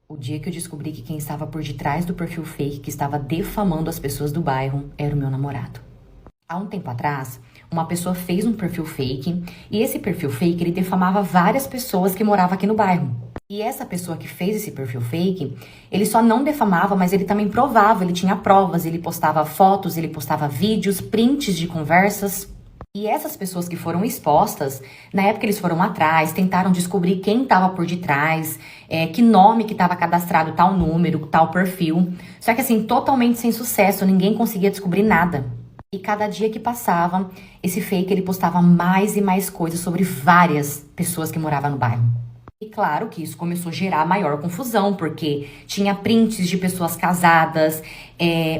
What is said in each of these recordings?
O dia que eu descobri que quem estava por detrás do perfil fake que estava defamando as pessoas do bairro era o meu namorado. Há um tempo atrás, uma pessoa fez um perfil fake e esse perfil fake ele defamava várias pessoas que moravam aqui no bairro. E essa pessoa que fez esse perfil fake, ele só não defamava, mas ele também provava, ele tinha provas, ele postava fotos, ele postava vídeos, prints de conversas. E essas pessoas que foram expostas, na época eles foram atrás, tentaram descobrir quem estava por detrás, que nome que estava cadastrado, tal número, tal perfil. Só que assim, totalmente sem sucesso, ninguém conseguia descobrir nada. E cada dia que passava, esse fake ele postava mais e mais coisas sobre várias pessoas que moravam no bairro. E claro que isso começou a gerar maior confusão, porque tinha prints de pessoas casadas,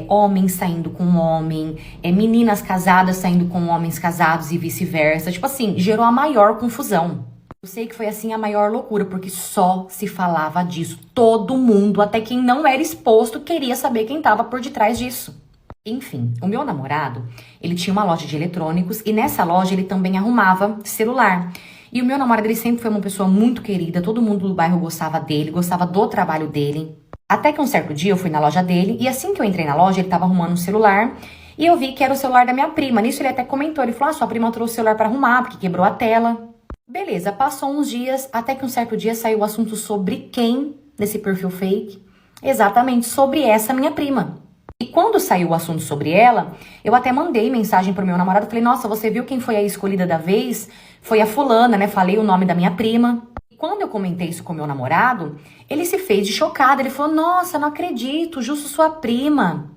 homens saindo com homem, meninas casadas saindo com homens casados e vice-versa. Tipo assim, gerou a maior confusão. Eu sei que foi assim a maior loucura, porque só se falava disso. Todo mundo, até quem não era exposto, queria saber quem estava por detrás disso. Enfim, o meu namorado, ele tinha uma loja de eletrônicos e nessa loja ele também arrumava celular. E o meu namorado, ele sempre foi uma pessoa muito querida, todo mundo do bairro gostava dele, gostava do trabalho dele. Até que um certo dia eu fui na loja dele e assim que eu entrei na loja, ele tava arrumando um celular e eu vi que era o celular da minha prima. Nisso ele até comentou, ele falou, sua prima trouxe o celular pra arrumar porque quebrou a tela. Beleza, passou uns dias, até que um certo dia saiu o assunto sobre quem nesse perfil fake. Exatamente, sobre essa minha prima. E quando saiu o assunto sobre ela, eu até mandei mensagem pro meu namorado, falei, nossa, você viu quem foi a escolhida da vez? Foi a fulana, né? Falei o nome da minha prima. E quando eu comentei isso com o meu namorado, ele se fez de chocado, ele falou, nossa, não acredito, justo sua prima.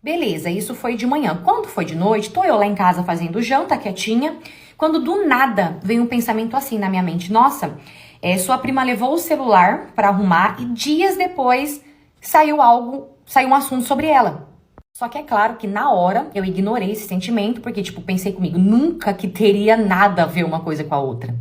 Beleza, isso foi de manhã. Quando foi de noite, tô eu lá em casa fazendo janta, quietinha, quando do nada veio um pensamento assim na minha mente, nossa, sua prima levou o celular pra arrumar e dias depois saiu um assunto sobre ela. Só que é claro que na hora eu ignorei esse sentimento, porque tipo, pensei comigo, nunca que teria nada a ver uma coisa com a outra.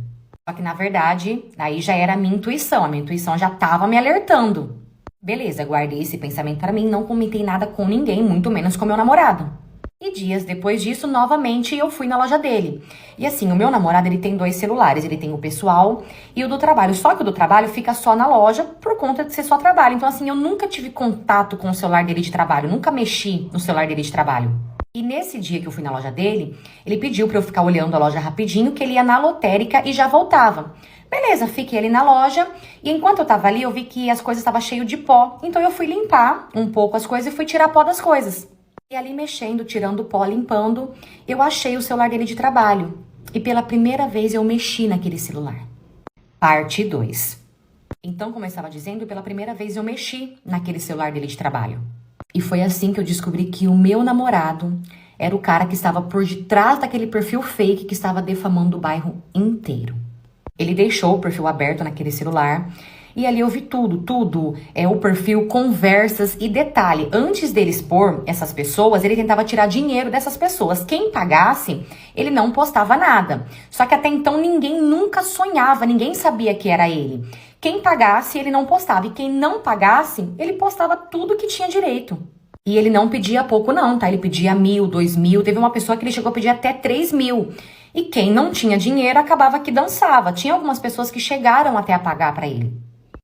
Só que na verdade, aí já era a minha intuição já tava me alertando. Beleza, guardei esse pensamento pra mim, não comentei nada com ninguém, muito menos com meu namorado. E dias depois disso, novamente, eu fui na loja dele. E assim, o meu namorado, ele tem 2 celulares. Ele tem o pessoal e o do trabalho. Só que o do trabalho fica só na loja por conta de ser só trabalho. Então assim, eu nunca tive contato com o celular dele de trabalho. Nunca mexi no celular dele de trabalho. E nesse dia que eu fui na loja dele, ele pediu pra eu ficar olhando a loja rapidinho, que ele ia na lotérica e já voltava. Beleza, fiquei ali na loja. E enquanto eu tava ali, eu vi que as coisas estavam cheias de pó. Então eu fui limpar um pouco as coisas e fui tirar pó das coisas. E ali mexendo, tirando o pó, limpando, eu achei o celular dele de trabalho. E pela primeira vez eu mexi naquele celular. Parte 2. Então, como eu estava dizendo, pela primeira vez eu mexi naquele celular dele de trabalho. E foi assim que eu descobri que o meu namorado era o cara que estava por detrás daquele perfil fake que estava defamando o bairro inteiro. Ele deixou o perfil aberto naquele celular. E ali eu vi tudo, o perfil, conversas e detalhe, antes dele expor essas pessoas, ele tentava tirar dinheiro dessas pessoas. Quem pagasse, ele não postava nada. Só que até então ninguém nunca sonhava, ninguém sabia que era ele. Quem pagasse, ele não postava. E quem não pagasse, ele postava tudo que tinha direito. E ele não pedia pouco não, tá? Ele pedia 1.000, 2.000, teve uma pessoa que ele chegou a pedir até 3.000. E quem não tinha dinheiro acabava que dançava. Tinha algumas pessoas que chegaram até a pagar pra ele.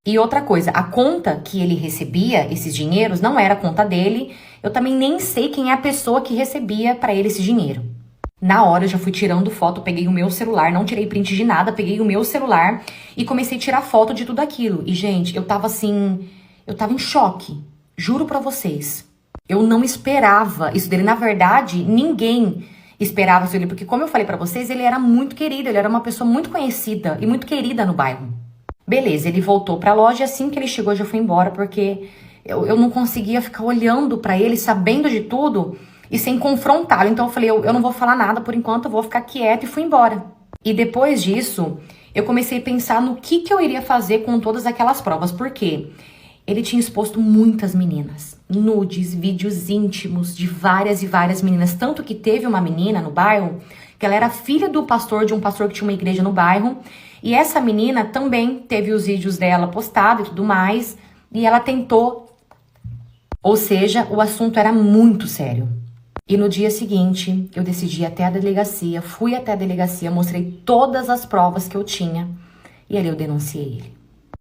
E outra coisa, a conta que ele recebia, esses dinheiros, não era a conta dele. Eu também nem sei quem é a pessoa que recebia pra ele esse dinheiro. Na hora eu já fui tirando foto, peguei o meu celular, não tirei print de nada, peguei o meu celular e comecei a tirar foto de tudo aquilo. E gente, eu tava em choque, juro pra vocês. Eu não esperava isso dele, na verdade, ninguém esperava isso dele, porque como eu falei pra vocês, ele era muito querido, ele era uma pessoa muito conhecida e muito querida no bairro. Beleza, ele voltou pra loja e assim que ele chegou eu já fui embora, porque eu não conseguia ficar olhando pra ele, sabendo de tudo e sem confrontá-lo. Então eu falei, eu não vou falar nada por enquanto, eu vou ficar quieta e fui embora. E depois disso, eu comecei a pensar no que eu iria fazer com todas aquelas provas, porque ele tinha exposto muitas meninas, nudes, vídeos íntimos de várias e várias meninas, tanto que teve uma menina no bairro, que ela era filha do pastor, de um pastor que tinha uma igreja no bairro, e essa menina também teve os vídeos dela postados e tudo mais, e ela tentou, ou seja, o assunto era muito sério. E no dia seguinte, eu decidi ir até a delegacia, fui até a delegacia, mostrei todas as provas que eu tinha, e ali eu denunciei ele.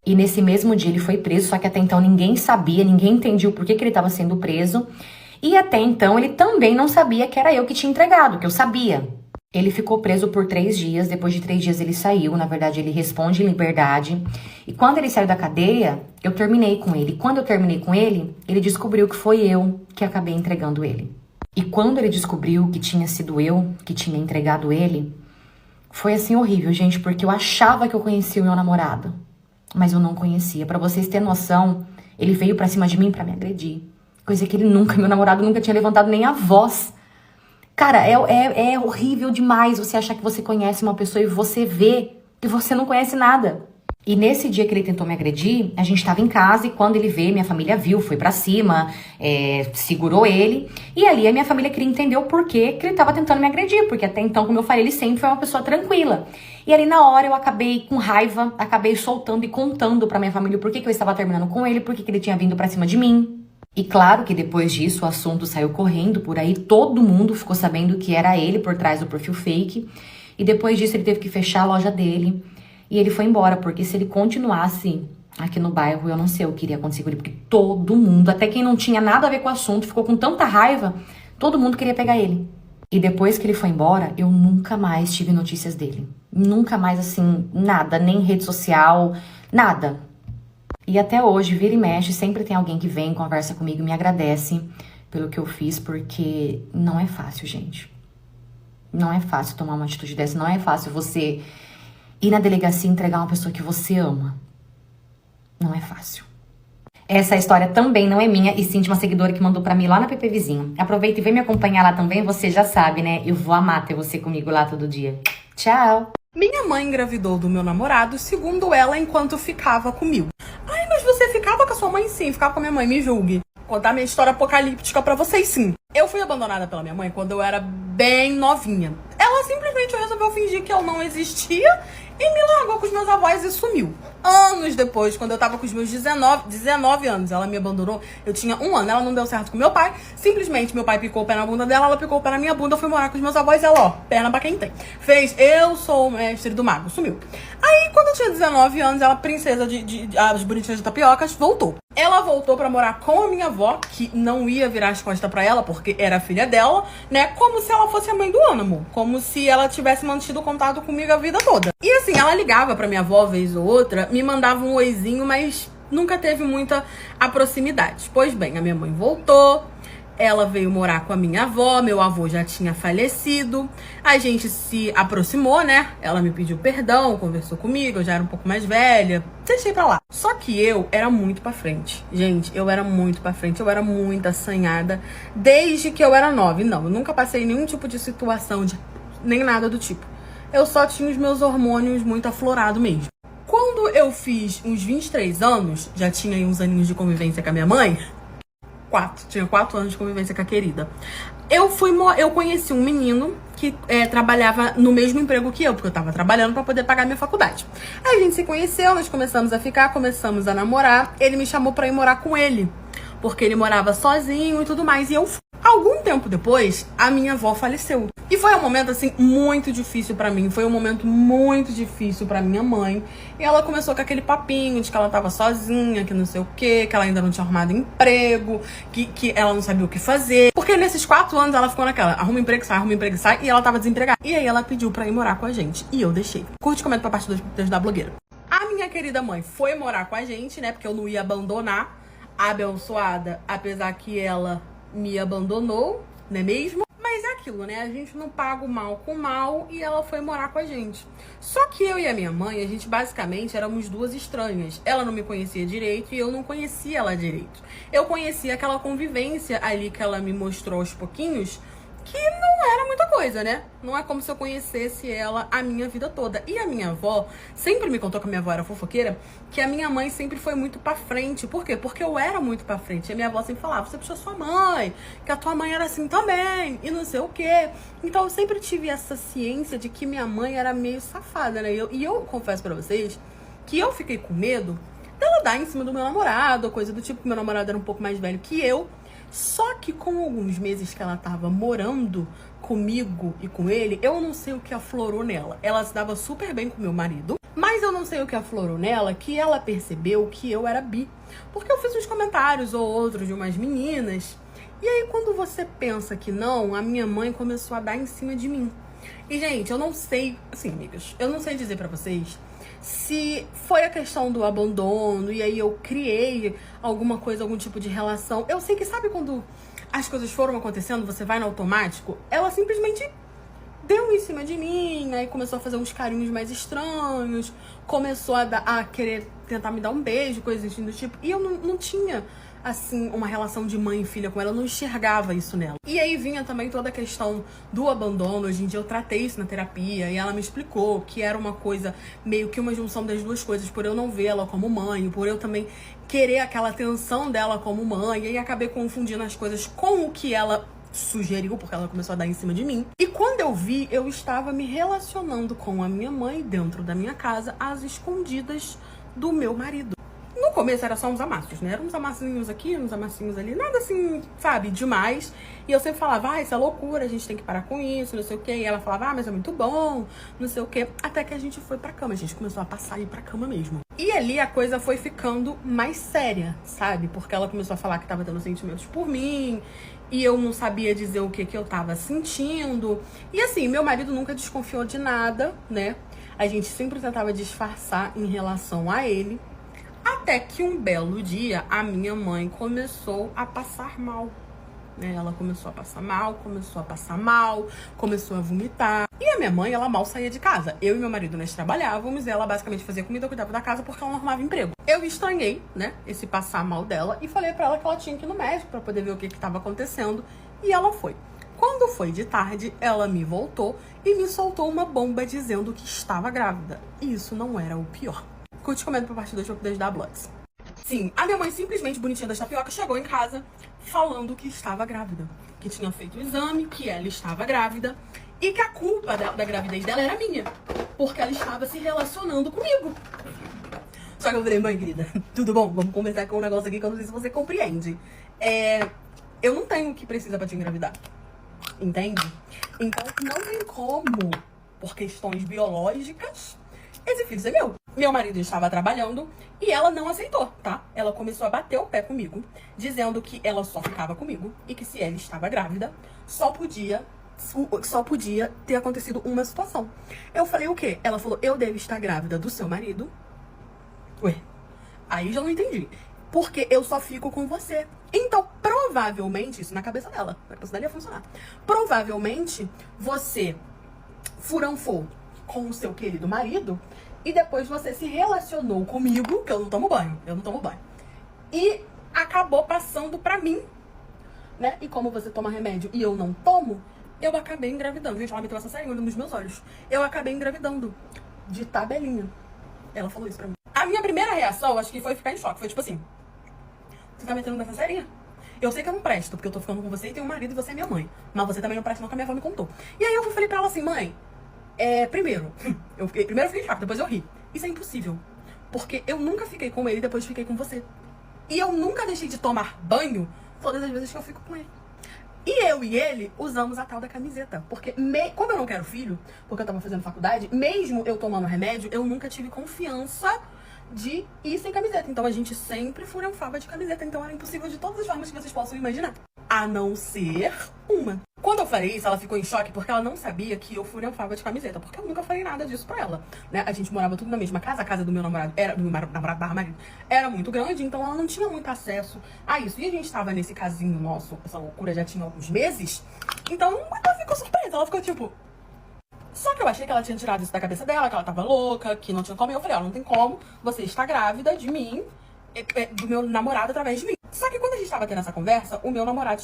E nesse mesmo dia ele foi preso, só que até então ninguém sabia, ninguém entendia o porquê que ele estava sendo preso. E até então ele também não sabia que era eu que tinha entregado, que eu sabia. Ele ficou preso por 3 dias, depois de 3 dias ele saiu, na verdade ele responde em liberdade. E quando ele saiu da cadeia, eu terminei com ele. Quando eu terminei com ele, ele descobriu que foi eu que acabei entregando ele. E quando ele descobriu que tinha sido eu que tinha entregado ele, foi assim horrível, gente, porque eu achava que eu conhecia o meu namorado, mas eu não conhecia. Pra vocês terem noção, ele veio pra cima de mim pra me agredir. Coisa que meu namorado nunca tinha levantado nem a voz. Cara, é horrível demais você achar que você conhece uma pessoa e você vê que você não conhece nada. E nesse dia que ele tentou me agredir, a gente tava em casa e quando ele veio, minha família viu, foi pra cima, segurou ele. E ali a minha família queria entender o porquê que ele tava tentando me agredir, porque até então, como eu falei, ele sempre foi uma pessoa tranquila. E ali na hora eu acabei com raiva, acabei soltando e contando pra minha família o porquê que eu estava terminando com ele, porquê que ele tinha vindo pra cima de mim. E claro que depois disso o assunto saiu correndo por aí, todo mundo ficou sabendo que era ele por trás do perfil fake. E depois disso ele teve que fechar a loja dele e ele foi embora, porque se ele continuasse aqui no bairro, eu não sei o que iria acontecer com ele, porque todo mundo, até quem não tinha nada a ver com o assunto, ficou com tanta raiva, todo mundo queria pegar ele. E depois que ele foi embora, eu nunca mais tive notícias dele. Nunca mais, assim, nada, nem rede social, nada. E até hoje, vira e mexe, sempre tem alguém que vem, conversa comigo e me agradece pelo que eu fiz, porque não é fácil, gente. Não é fácil tomar uma atitude dessa, não é fácil você ir na delegacia e entregar uma pessoa que você ama. Não é fácil. Essa história também não é minha, e sim de uma seguidora que mandou pra mim lá na PP Vizinho. Aproveita e vem me acompanhar lá também, você já sabe, né? Eu vou amar ter você comigo lá todo dia. Tchau! Minha mãe engravidou do meu namorado, segundo ela, enquanto ficava comigo. Ai, mas você ficava com a sua mãe? Sim, ficava com a minha mãe, me julgue. Vou contar minha história apocalíptica pra vocês, sim. Eu fui abandonada pela minha mãe quando eu era bem novinha. Ela simplesmente resolveu fingir que eu não existia e me largou com os meus avós e sumiu. Anos depois, quando eu tava com os meus 19 anos, ela me abandonou. Eu tinha 1 ano, ela não deu certo com meu pai. Simplesmente, meu pai picou o pé na bunda dela, ela picou o pé na minha bunda, eu fui morar com os meus avós e ela, ó, perna pra quem tem. Fez, eu sou o mestre do mago, sumiu. Aí, quando eu tinha 19 anos, ela, princesa as bonitinhas de tapiocas, voltou. Ela voltou pra morar com a minha avó, que não ia virar as costas pra ela, porque era a filha dela, né? Como se ela fosse a mãe do Ânimo. Como se ela tivesse mantido contato comigo a vida toda. E assim, ela ligava pra minha avó vez ou outra, me mandava um oizinho, mas nunca teve muita proximidade. Pois bem, a minha mãe voltou, ela veio morar com a minha avó, meu avô já tinha falecido, a gente se aproximou, né? Ela me pediu perdão, conversou comigo, eu já era um pouco mais velha, deixei pra lá. Só que eu era muito pra frente, gente, eu era muito pra frente, eu era muito assanhada, desde que eu era 9, não, eu nunca passei nenhum tipo de situação, nem nada do tipo. Eu só tinha os meus hormônios muito aflorados mesmo. Quando eu fiz uns 23 anos, já tinha aí uns aninhos de convivência com a minha mãe, tinha 4 anos de convivência com a querida. Eu conheci um menino que trabalhava no mesmo emprego que eu, porque eu tava trabalhando pra poder pagar minha faculdade. Aí a gente se conheceu, nós começamos a ficar, começamos a namorar. Ele me chamou pra ir morar com ele, porque ele morava sozinho e tudo mais, e eu fui. Algum tempo depois, a minha avó faleceu. E foi um momento, assim, muito difícil pra mim. Foi um momento muito difícil pra minha mãe. E ela começou com aquele papinho de que ela tava sozinha, que não sei o quê, que ela ainda não tinha arrumado emprego, que ela não sabia o que fazer. Porque nesses 4 anos ela ficou naquela, arruma emprego, sai, e ela tava desempregada. E aí ela pediu pra ir morar com a gente. E eu deixei. Curte e comenta pra parte da blogueira. A minha querida mãe foi morar com a gente, né? Porque eu não ia abandonar a abençoada, apesar que ela me abandonou, não é mesmo? Mas é aquilo, né? A gente não paga o mal com o mal e ela foi morar com a gente. Só que eu e a minha mãe, a gente basicamente éramos duas estranhas. Ela não me conhecia direito e eu não conhecia ela direito. Eu conhecia aquela convivência ali que ela me mostrou aos pouquinhos, que não era muita coisa, né? Não é como se eu conhecesse ela a minha vida toda. E a minha avó sempre me contou que a minha avó era fofoqueira, que a minha mãe sempre foi muito pra frente. Por quê? Porque eu era muito pra frente. E a minha avó sempre falava, você puxou sua mãe, que a tua mãe era assim também, e não sei o quê. Então eu sempre tive essa ciência de que minha mãe era meio safada, né? E eu confesso pra vocês que eu fiquei com medo dela dar em cima do meu namorado, ou coisa do tipo, que meu namorado era um pouco mais velho que eu. Só que com alguns meses que ela tava morando comigo e com ele, eu não sei o que aflorou nela. Ela se dava super bem com meu marido, Mas eu não sei o que aflorou nela, que ela percebeu que eu era bi. Porque eu fiz uns comentários ou outros de umas meninas. E aí, quando você pensa que não, a minha mãe começou a dar em cima de mim. E, gente, eu não sei, assim, amigas, eu não sei dizer pra vocês se foi a questão do abandono e aí eu criei alguma coisa, algum tipo de relação. Eu sei que, sabe quando as coisas foram acontecendo, você vai no automático? Ela simplesmente deu em cima de mim, aí começou a fazer uns carinhos mais estranhos, começou a querer tentar me dar um beijo, coisas assim do tipo. E eu não tinha, assim, uma relação de mãe e filha com ela, eu não enxergava isso nela. E aí vinha também toda a questão do abandono. Hoje em dia eu tratei isso na terapia e ela me explicou que era uma coisa, meio que uma junção das duas coisas, por eu não vê-la como mãe, por eu também querer aquela atenção dela como mãe, e aí acabei confundindo as coisas com o que ela sugeriu, porque ela começou a dar em cima de mim. E quando eu vi, eu estava me relacionando com a minha mãe dentro da minha casa, às escondidas do meu marido. No começo era só uns amassos, né? Eram uns amassinhos aqui, uns amassinhos ali, nada assim, sabe, demais. E eu sempre falava, isso é loucura, a gente tem que parar com isso, não sei o quê. E ela falava, mas é muito bom, não sei o quê. Até que a gente foi pra cama, a gente começou a passar e ir pra cama mesmo. E ali a coisa foi ficando mais séria, sabe? Porque ela começou a falar que tava tendo sentimentos por mim, e eu não sabia dizer o que eu tava sentindo. E assim, meu marido nunca desconfiou de nada, né? A gente sempre tentava disfarçar em relação a ele. Até que um belo dia, a minha mãe começou a passar mal. Ela começou a passar mal, começou a vomitar. E a minha mãe, ela mal saía de casa. Eu e meu marido, nós trabalhávamos e ela basicamente fazia comida, cuidava da casa porque ela não arrumava emprego. Eu estranhei, né, esse passar mal dela e falei pra ela que ela tinha que ir no médico pra poder ver o que estava acontecendo. E ela foi. Quando foi de tarde, ela me voltou e me soltou uma bomba dizendo que estava grávida. E isso não era o pior. Curte e comenta pra parte 2 pra poder ajudar a Bloods. Sim, a minha mãe simplesmente, bonitinha das tapioca, chegou em casa falando que estava grávida. Que tinha feito o exame, que ela estava grávida. E que a culpa da gravidez dela era minha. Porque ela estava se relacionando comigo. Só que eu falei, mãe querida, tudo bom? Vamos conversar com um negócio aqui que eu não sei se você compreende. Eu não tenho o que precisa pra te engravidar. Entende? Então não tem como, por questões biológicas, esse filho ser meu. Meu marido estava trabalhando e ela não aceitou, tá? Ela começou a bater o pé comigo, dizendo que ela só ficava comigo e que se ela estava grávida, só podia ter acontecido uma situação. Eu falei o quê? Ela falou, eu devo estar grávida do seu marido. Ué, aí já não entendi. Porque eu só fico com você. Então, provavelmente, isso na cabeça dela, na cabeça dela ia funcionar. Provavelmente, você furanfou com o seu querido marido e depois você se relacionou comigo, que eu não tomo banho, e acabou passando pra mim, né? E como você toma remédio e eu não tomo, eu acabei engravidando. Gente, ela meteu essa saída nos meus olhos. Eu acabei engravidando de tabelinha. Ela falou isso pra mim. A minha primeira reação, acho que foi ficar em choque. Foi tipo assim, você tá metendo nessa serinha? Eu sei que eu não presto, porque eu tô ficando com você e tenho um marido e você é minha mãe. Mas você também não presta não, que a minha avó me contou. E aí eu falei pra ela assim, mãe, primeiro eu fiquei em choque, depois eu ri. Isso é impossível. Porque eu nunca fiquei com ele e depois fiquei com você. E eu nunca deixei de tomar banho todas as vezes que eu fico com ele. E eu e ele usamos a tal da camiseta. Porque, como eu não quero filho, porque eu tava fazendo faculdade, mesmo eu tomando remédio, eu nunca tive confiança de ir sem camiseta. Então a gente sempre furanfava de camiseta. Então era impossível de todas as formas que vocês possam imaginar. A não ser uma. Quando eu falei isso, ela ficou em choque porque ela não sabia que eu furanfava de camiseta. Porque eu nunca falei nada disso pra ela, né? A gente morava tudo na mesma casa. A casa do meu namorado do meu namorado barra marido, era muito grande. Então ela não tinha muito acesso a isso. E a gente tava nesse casinho nosso, essa loucura já tinha alguns meses. Então ela ficou surpresa. Ela ficou tipo... Só que eu achei que ela tinha tirado isso da cabeça dela, que ela tava louca, que não tinha como. E eu falei, não tem como, você está grávida de mim, do meu namorado através de mim. Só que quando a gente tava tendo essa conversa, o meu marido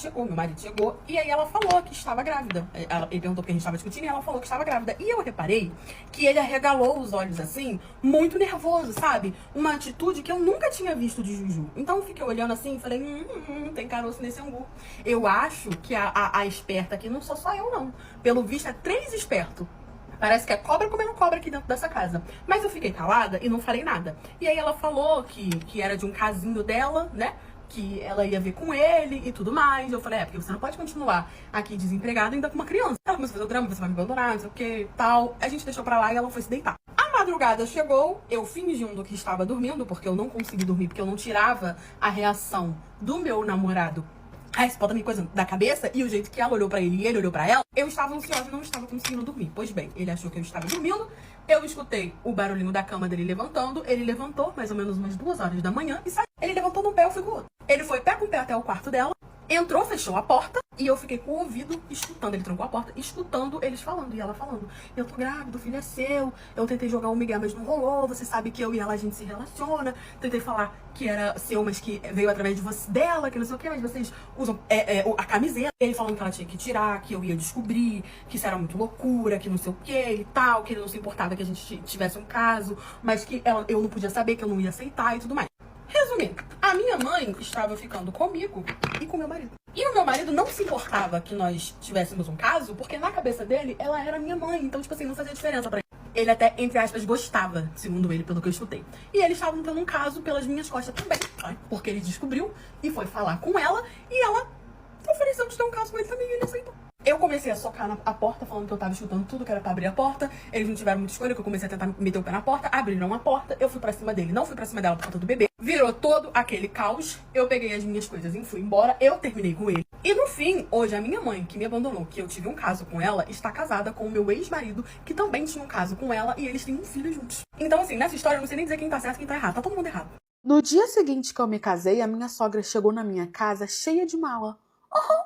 chegou, e aí ela falou que estava grávida. Ele perguntou porque a gente tava discutindo e ela falou que estava grávida. E eu reparei que ele arregalou os olhos assim, muito nervoso, sabe? Uma atitude que eu nunca tinha visto de Juju. Então eu fiquei olhando assim e falei, tem caroço nesse angu. Eu acho que a esperta aqui não sou só eu, não. Pelo visto é 3 espertos. Parece que é cobra comendo cobra aqui dentro dessa casa. Mas eu fiquei calada e não falei nada. E aí ela falou que era de um casinho dela, né? Que ela ia ver com ele e tudo mais. Eu falei, porque você não pode continuar aqui desempregada ainda com uma criança. Ela começou a fazer o drama, você vai me abandonar, não sei o que, tal. A gente deixou pra lá e ela foi se deitar. A madrugada chegou, eu fingindo que estava dormindo, porque eu não consegui dormir, porque eu não tirava a reação do meu namorado a esse da minha coisa da cabeça, e o jeito que ela olhou pra ele e ele olhou pra ela, eu estava ansiosa e não estava conseguindo dormir. Pois bem, ele achou que eu estava dormindo, eu escutei o barulhinho da cama dele levantando, ele levantou mais ou menos umas 2 horas da manhã e saiu. Ele levantou num pé, eu fui com o outro. Ele foi pé com pé até o quarto dela, entrou, fechou a porta, e eu fiquei com o ouvido escutando. Ele trancou a porta, escutando eles falando. E ela falando: eu tô grávida, o filho é seu. Eu tentei jogar um migué, mas não rolou. Você sabe que eu e ela, a gente se relaciona. Tentei falar que era seu, mas que veio através de você, dela, que não sei o que. Mas vocês usam a camiseta. Ele falando que ela tinha que tirar, que eu ia descobrir, que isso era muito loucura, que não sei o que e tal. Que ele não se importava que a gente tivesse um caso, mas que eu não podia saber, que eu não ia aceitar e tudo mais. Resumindo, a minha mãe estava ficando comigo e com meu marido. E o meu marido não se importava que nós tivéssemos um caso, porque na cabeça dele, ela era minha mãe. Então, tipo assim, não fazia diferença pra ele. Ele até, entre aspas, gostava, segundo ele, pelo que eu escutei. E eles estavam tendo um caso pelas minhas costas também, tá? Porque ele descobriu e foi falar com ela, e ela ofereceu de ter um caso com ele também, e ele aceitou. Eu comecei a socar a porta, falando que eu tava escutando tudo, que era pra abrir a porta. Eles não tiveram muita escolha, que eu comecei a tentar meter o pé na porta. Abriram a porta, eu fui pra cima dele. Não fui pra cima dela por conta do bebê. Virou todo aquele caos. Eu peguei as minhas coisas e fui embora. Eu terminei com ele. E no fim, hoje, a minha mãe, que me abandonou, que eu tive um caso com ela, está casada com o meu ex-marido, que também tinha um caso com ela, e eles têm um filho juntos. Então, assim, nessa história, eu não sei nem dizer quem tá certo e quem tá errado. Tá todo mundo errado. No dia seguinte que eu me casei, a minha sogra chegou na minha casa cheia de mala.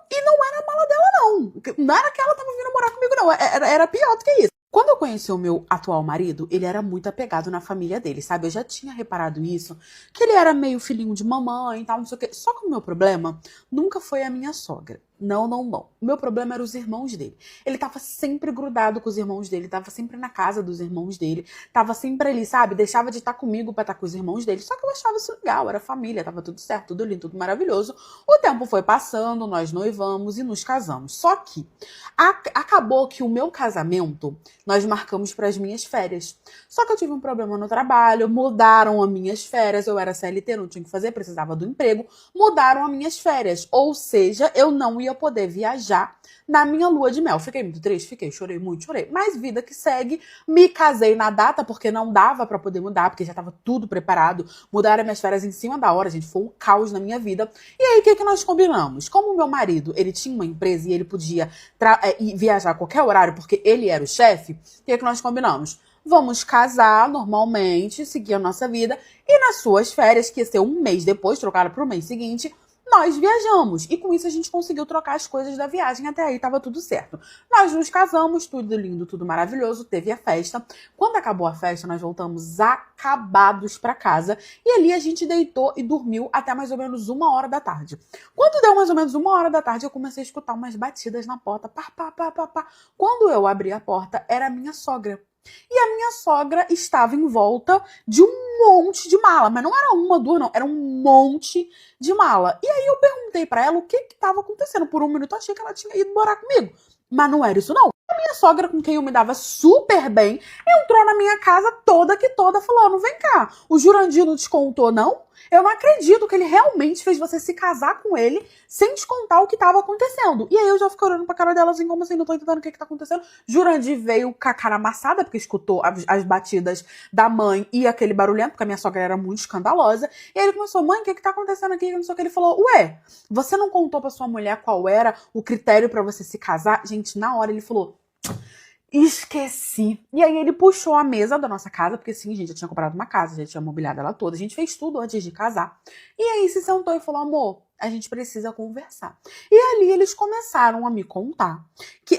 E não era a mala dela, não. Não era que ela tava vindo morar comigo, não. Era pior do que isso. Quando eu conheci o meu atual marido, ele era muito apegado na família dele, sabe? Eu já tinha reparado isso, que ele era meio filhinho de mamãe e tal, não sei o quê. Só que o meu problema nunca foi a minha sogra. Não, não, não. O meu problema era os irmãos dele. Ele tava sempre grudado com os irmãos dele, tava sempre na casa dos irmãos dele, tava sempre ali, sabe? Deixava de estar comigo pra estar com os irmãos dele. Só que eu achava isso legal, era família, tava tudo certo, tudo lindo, tudo maravilhoso. O tempo foi passando, nós noivamos e nos casamos. Só que acabou que o meu casamento nós marcamos para as minhas férias. Só que eu tive um problema no trabalho, mudaram as minhas férias, eu era CLT, não tinha o que fazer, precisava do emprego, mudaram as minhas férias. Ou seja, eu não ia poder viajar na minha lua de mel. Fiquei muito triste, fiquei, chorei muito, chorei. Mas vida que segue, me casei na data, porque não dava pra poder mudar, porque já tava tudo preparado. Mudaram minhas férias em cima da hora, gente, foi um caos na minha vida. E aí, o que nós combinamos? Como o meu marido, ele tinha uma empresa e ele podia viajar a qualquer horário, porque ele era o chefe, o que nós combinamos? Vamos casar normalmente, seguir a nossa vida, e nas suas férias, que ia ser um mês depois, trocada pro mês seguinte, nós viajamos. E com isso a gente conseguiu trocar as coisas da viagem. Até aí tava tudo certo. Nós nos casamos, tudo lindo, tudo maravilhoso. Teve a festa. Quando acabou a festa, nós voltamos acabados pra casa. E ali a gente deitou e dormiu até mais ou menos 1h da tarde. Quando deu mais ou menos 1h da tarde, eu comecei a escutar umas batidas na porta. Pá, pá, pá, pá, pá. Quando eu abri a porta, era a minha sogra. E a minha sogra estava em volta de um monte de mala. Mas não era uma, duas, não. Era um monte de mala. E aí eu perguntei pra ela o que estava acontecendo. Por um minuto eu achei que ela tinha ido morar comigo. Mas não era isso, não. A minha sogra, com quem eu me dava super bem, entrou na minha casa toda que toda falando: vem cá, o Jurandir não te contou, não? Eu não acredito que ele realmente fez você se casar com ele sem te contar o que estava acontecendo. E aí eu já fico olhando pra cara dela assim, como assim, não tô entendendo o que tá acontecendo. Jurandir veio com a cara amassada, porque escutou as batidas da mãe e aquele barulhento, porque a minha sogra era muito escandalosa. E aí ele começou: mãe, o que tá acontecendo aqui? Não sei o que. Ele falou: ué, você não contou pra sua mulher qual era o critério pra você se casar? Gente, na hora ele falou: esqueci. E aí ele puxou a mesa da nossa casa, porque sim, a gente já tinha comprado uma casa, já tinha mobiliado ela toda, a gente fez tudo antes de casar. E aí se sentou e falou: amor, a gente precisa conversar. E ali eles começaram a me contar.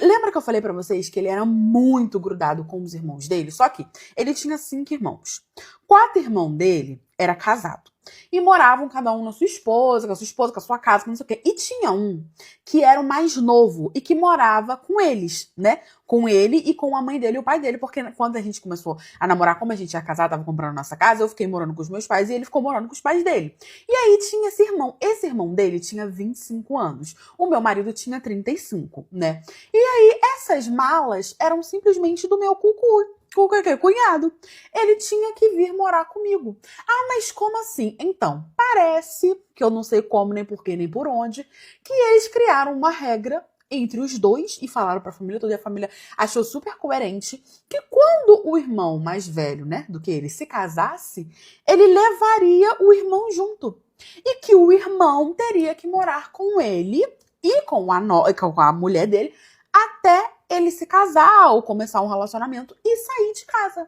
Lembra que eu falei pra vocês que ele era muito grudado com os irmãos dele? Só que ele tinha 5 irmãos. 4 irmãos dele era casado. E moravam cada um na sua esposa, com a sua esposa, com a sua casa, com não sei o quê. E tinha um que era o mais novo e que morava com eles, né? Com ele e com a mãe dele e o pai dele. Porque quando a gente começou a namorar, como a gente ia casar, tava comprando nossa casa, eu fiquei morando com os meus pais e ele ficou morando com os pais dele. E aí tinha esse irmão. Esse irmão dele tinha 25 anos. O meu marido tinha 35, né? E aí essas malas eram simplesmente do meu cunhado. Ele tinha que vir morar comigo. Ah, mas como assim? Então, parece, que eu não sei como, nem por quê, nem por onde, que eles criaram uma regra entre os dois e falaram pra família toda, e a família achou super coerente que quando o irmão mais velho, né, do que ele se casasse, ele levaria o irmão junto. E que o irmão teria que morar com ele e com a mulher dele até ele se casar ou começar um relacionamento e sair de casa.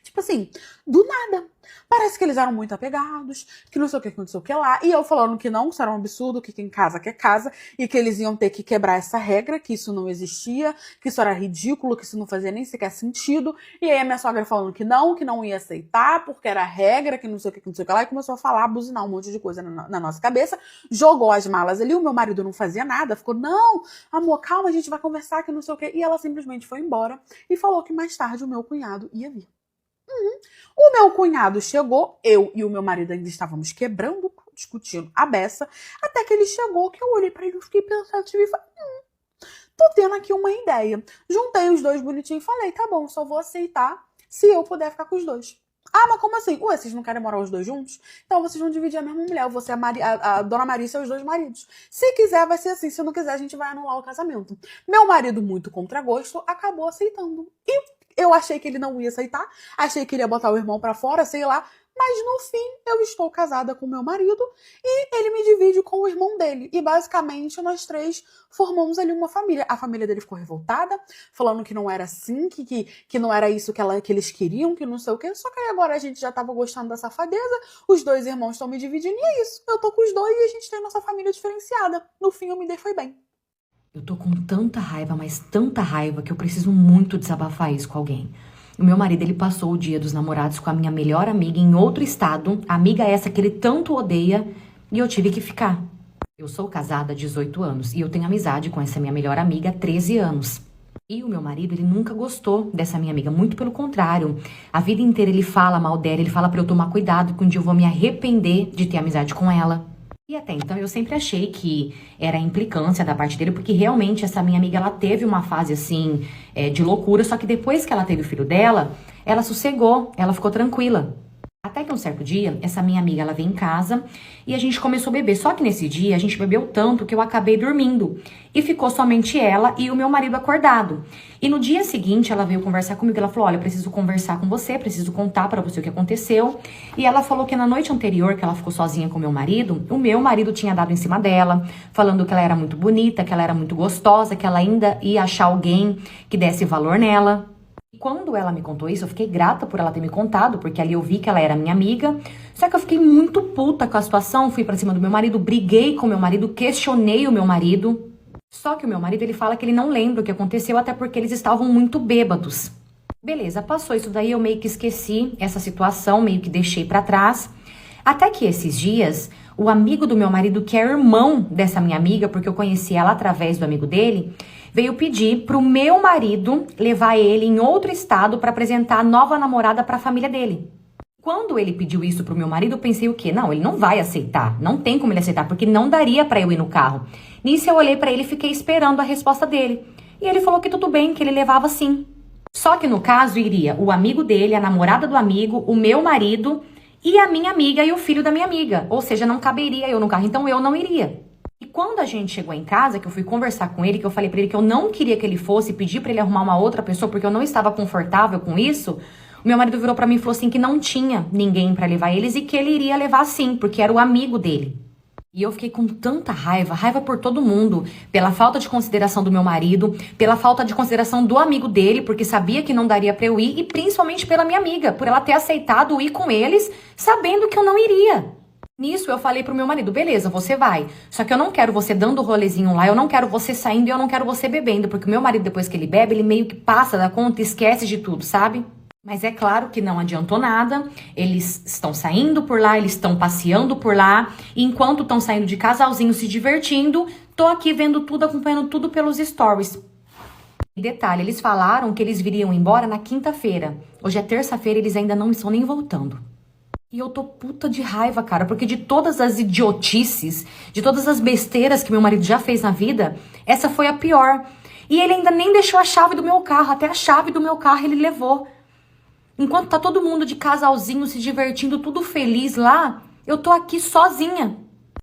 Tipo assim, do nada. Parece que eles eram muito apegados, que não sei o que aconteceu, o que lá. E eu falando que não, isso era um absurdo, que quem casa quer casa, e que eles iam ter que quebrar essa regra, que isso não existia, que isso era ridículo, que isso não fazia nem sequer sentido. E aí a minha sogra falando que não ia aceitar, porque era regra, que não sei o que, não sei o que lá, e começou a falar, buzinar um monte de coisa na nossa cabeça, jogou as malas ali, o meu marido não fazia nada, ficou, não, amor, calma, a gente vai conversar, que não sei o que. E ela simplesmente foi embora e falou que mais tarde o meu cunhado ia vir. O meu cunhado chegou, eu e o meu marido ainda estávamos quebrando, discutindo a beça, até que ele chegou, que eu olhei pra ele e fiquei pensativa e falei, tô tendo aqui uma ideia. Juntei os dois bonitinhos e falei, tá bom, só vou aceitar se eu puder ficar com os dois. Ah, mas como assim? Ué, vocês não querem morar os dois juntos? Então vocês vão dividir a mesma mulher, eu vou ser a dona Marisa e os dois maridos. Se quiser, vai ser assim, se não quiser, a gente vai anular o casamento. Meu marido, muito contra gosto, acabou aceitando. E eu achei que ele não ia aceitar, achei que ele ia botar o irmão pra fora, sei lá, mas no fim eu estou casada com meu marido e ele me divide com o irmão dele. E basicamente nós três formamos ali uma família. A família dele ficou revoltada, falando que não era assim, que não era isso que eles queriam, que não sei o quê. Só que aí agora a gente já tava gostando da safadeza, os dois irmãos estão me dividindo e é isso. Eu tô com os dois e a gente tem nossa família diferenciada. No fim eu me dei foi bem. Eu tô com tanta raiva, mas tanta raiva, que eu preciso muito desabafar isso com alguém. O meu marido, ele passou o dia dos namorados com a minha melhor amiga em outro estado, amiga essa que ele tanto odeia, e eu tive que ficar. Eu sou casada há 18 anos e eu tenho amizade com essa minha melhor amiga há 13 anos. E o meu marido, ele nunca gostou dessa minha amiga, muito pelo contrário. A vida inteira ele fala mal dela, ele fala pra eu tomar cuidado, que um dia eu vou me arrepender de ter amizade com ela. E até então eu sempre achei que era implicância da parte dele, porque realmente essa minha amiga, ela teve uma fase assim, de loucura, só que depois que ela teve o filho dela, ela sossegou, ela ficou tranquila. Até que um certo dia, essa minha amiga, ela veio em casa e a gente começou a beber. Só que nesse dia, a gente bebeu tanto que eu acabei dormindo. E ficou somente ela e o meu marido acordado. E no dia seguinte, ela veio conversar comigo. Ela falou, olha, eu preciso conversar com você, preciso contar pra você o que aconteceu. E ela falou que na noite anterior, que ela ficou sozinha com o meu marido tinha dado em cima dela, falando que ela era muito bonita, que ela era muito gostosa, que ela ainda ia achar alguém que desse valor nela. Quando ela me contou isso, eu fiquei grata por ela ter me contado, porque ali eu vi que ela era minha amiga. Só que eu fiquei muito puta com a situação, fui pra cima do meu marido, briguei com o meu marido, questionei o meu marido. Só que o meu marido, ele fala que ele não lembra o que aconteceu, até porque eles estavam muito bêbados. Beleza, passou isso daí, eu meio que esqueci essa situação, meio que deixei pra trás. Até que esses dias, o amigo do meu marido, que é irmão dessa minha amiga, porque eu conheci ela através do amigo dele, veio pedir pro meu marido levar ele em outro estado para apresentar a nova namorada para a família dele. Quando ele pediu isso pro meu marido, eu pensei o quê? Não, ele não vai aceitar. Não tem como ele aceitar, porque não daria para eu ir no carro. Nisso eu olhei para ele e fiquei esperando a resposta dele. E ele falou que tudo bem, que ele levava sim. Só que no caso iria o amigo dele, a namorada do amigo, o meu marido e a minha amiga e o filho da minha amiga. Ou seja, não caberia eu no carro, então eu não iria. E quando a gente chegou em casa, que eu fui conversar com ele, que eu falei pra ele que eu não queria que ele fosse, pedir pra ele arrumar uma outra pessoa, porque eu não estava confortável com isso, o meu marido virou pra mim e falou assim que não tinha ninguém pra levar eles e que ele iria levar sim, porque era o amigo dele. E eu fiquei com tanta raiva por todo mundo, pela falta de consideração do meu marido, pela falta de consideração do amigo dele, porque sabia que não daria pra eu ir, e principalmente pela minha amiga, por ela ter aceitado ir com eles, sabendo que eu não iria. Nisso eu falei pro meu marido, beleza, você vai. Só que eu não quero você dando o rolezinho lá, eu não quero você saindo e eu não quero você bebendo. Porque o meu marido, depois que ele bebe, ele meio que passa da conta e esquece de tudo, sabe? Mas é claro que não adiantou nada. Eles estão saindo por lá, eles estão passeando por lá. E enquanto estão saindo de casalzinho, se divertindo, tô aqui vendo tudo, acompanhando tudo pelos stories. E detalhe, eles falaram que eles viriam embora na quinta-feira. Hoje é terça-feira e eles ainda não estão nem voltando. E eu tô puta de raiva, cara, porque de todas as idiotices, de todas as besteiras que meu marido já fez na vida, essa foi a pior. E ele ainda nem deixou a chave do meu carro, até a chave do meu carro ele levou. Enquanto tá todo mundo de casalzinho se divertindo, tudo feliz lá, eu tô aqui sozinha.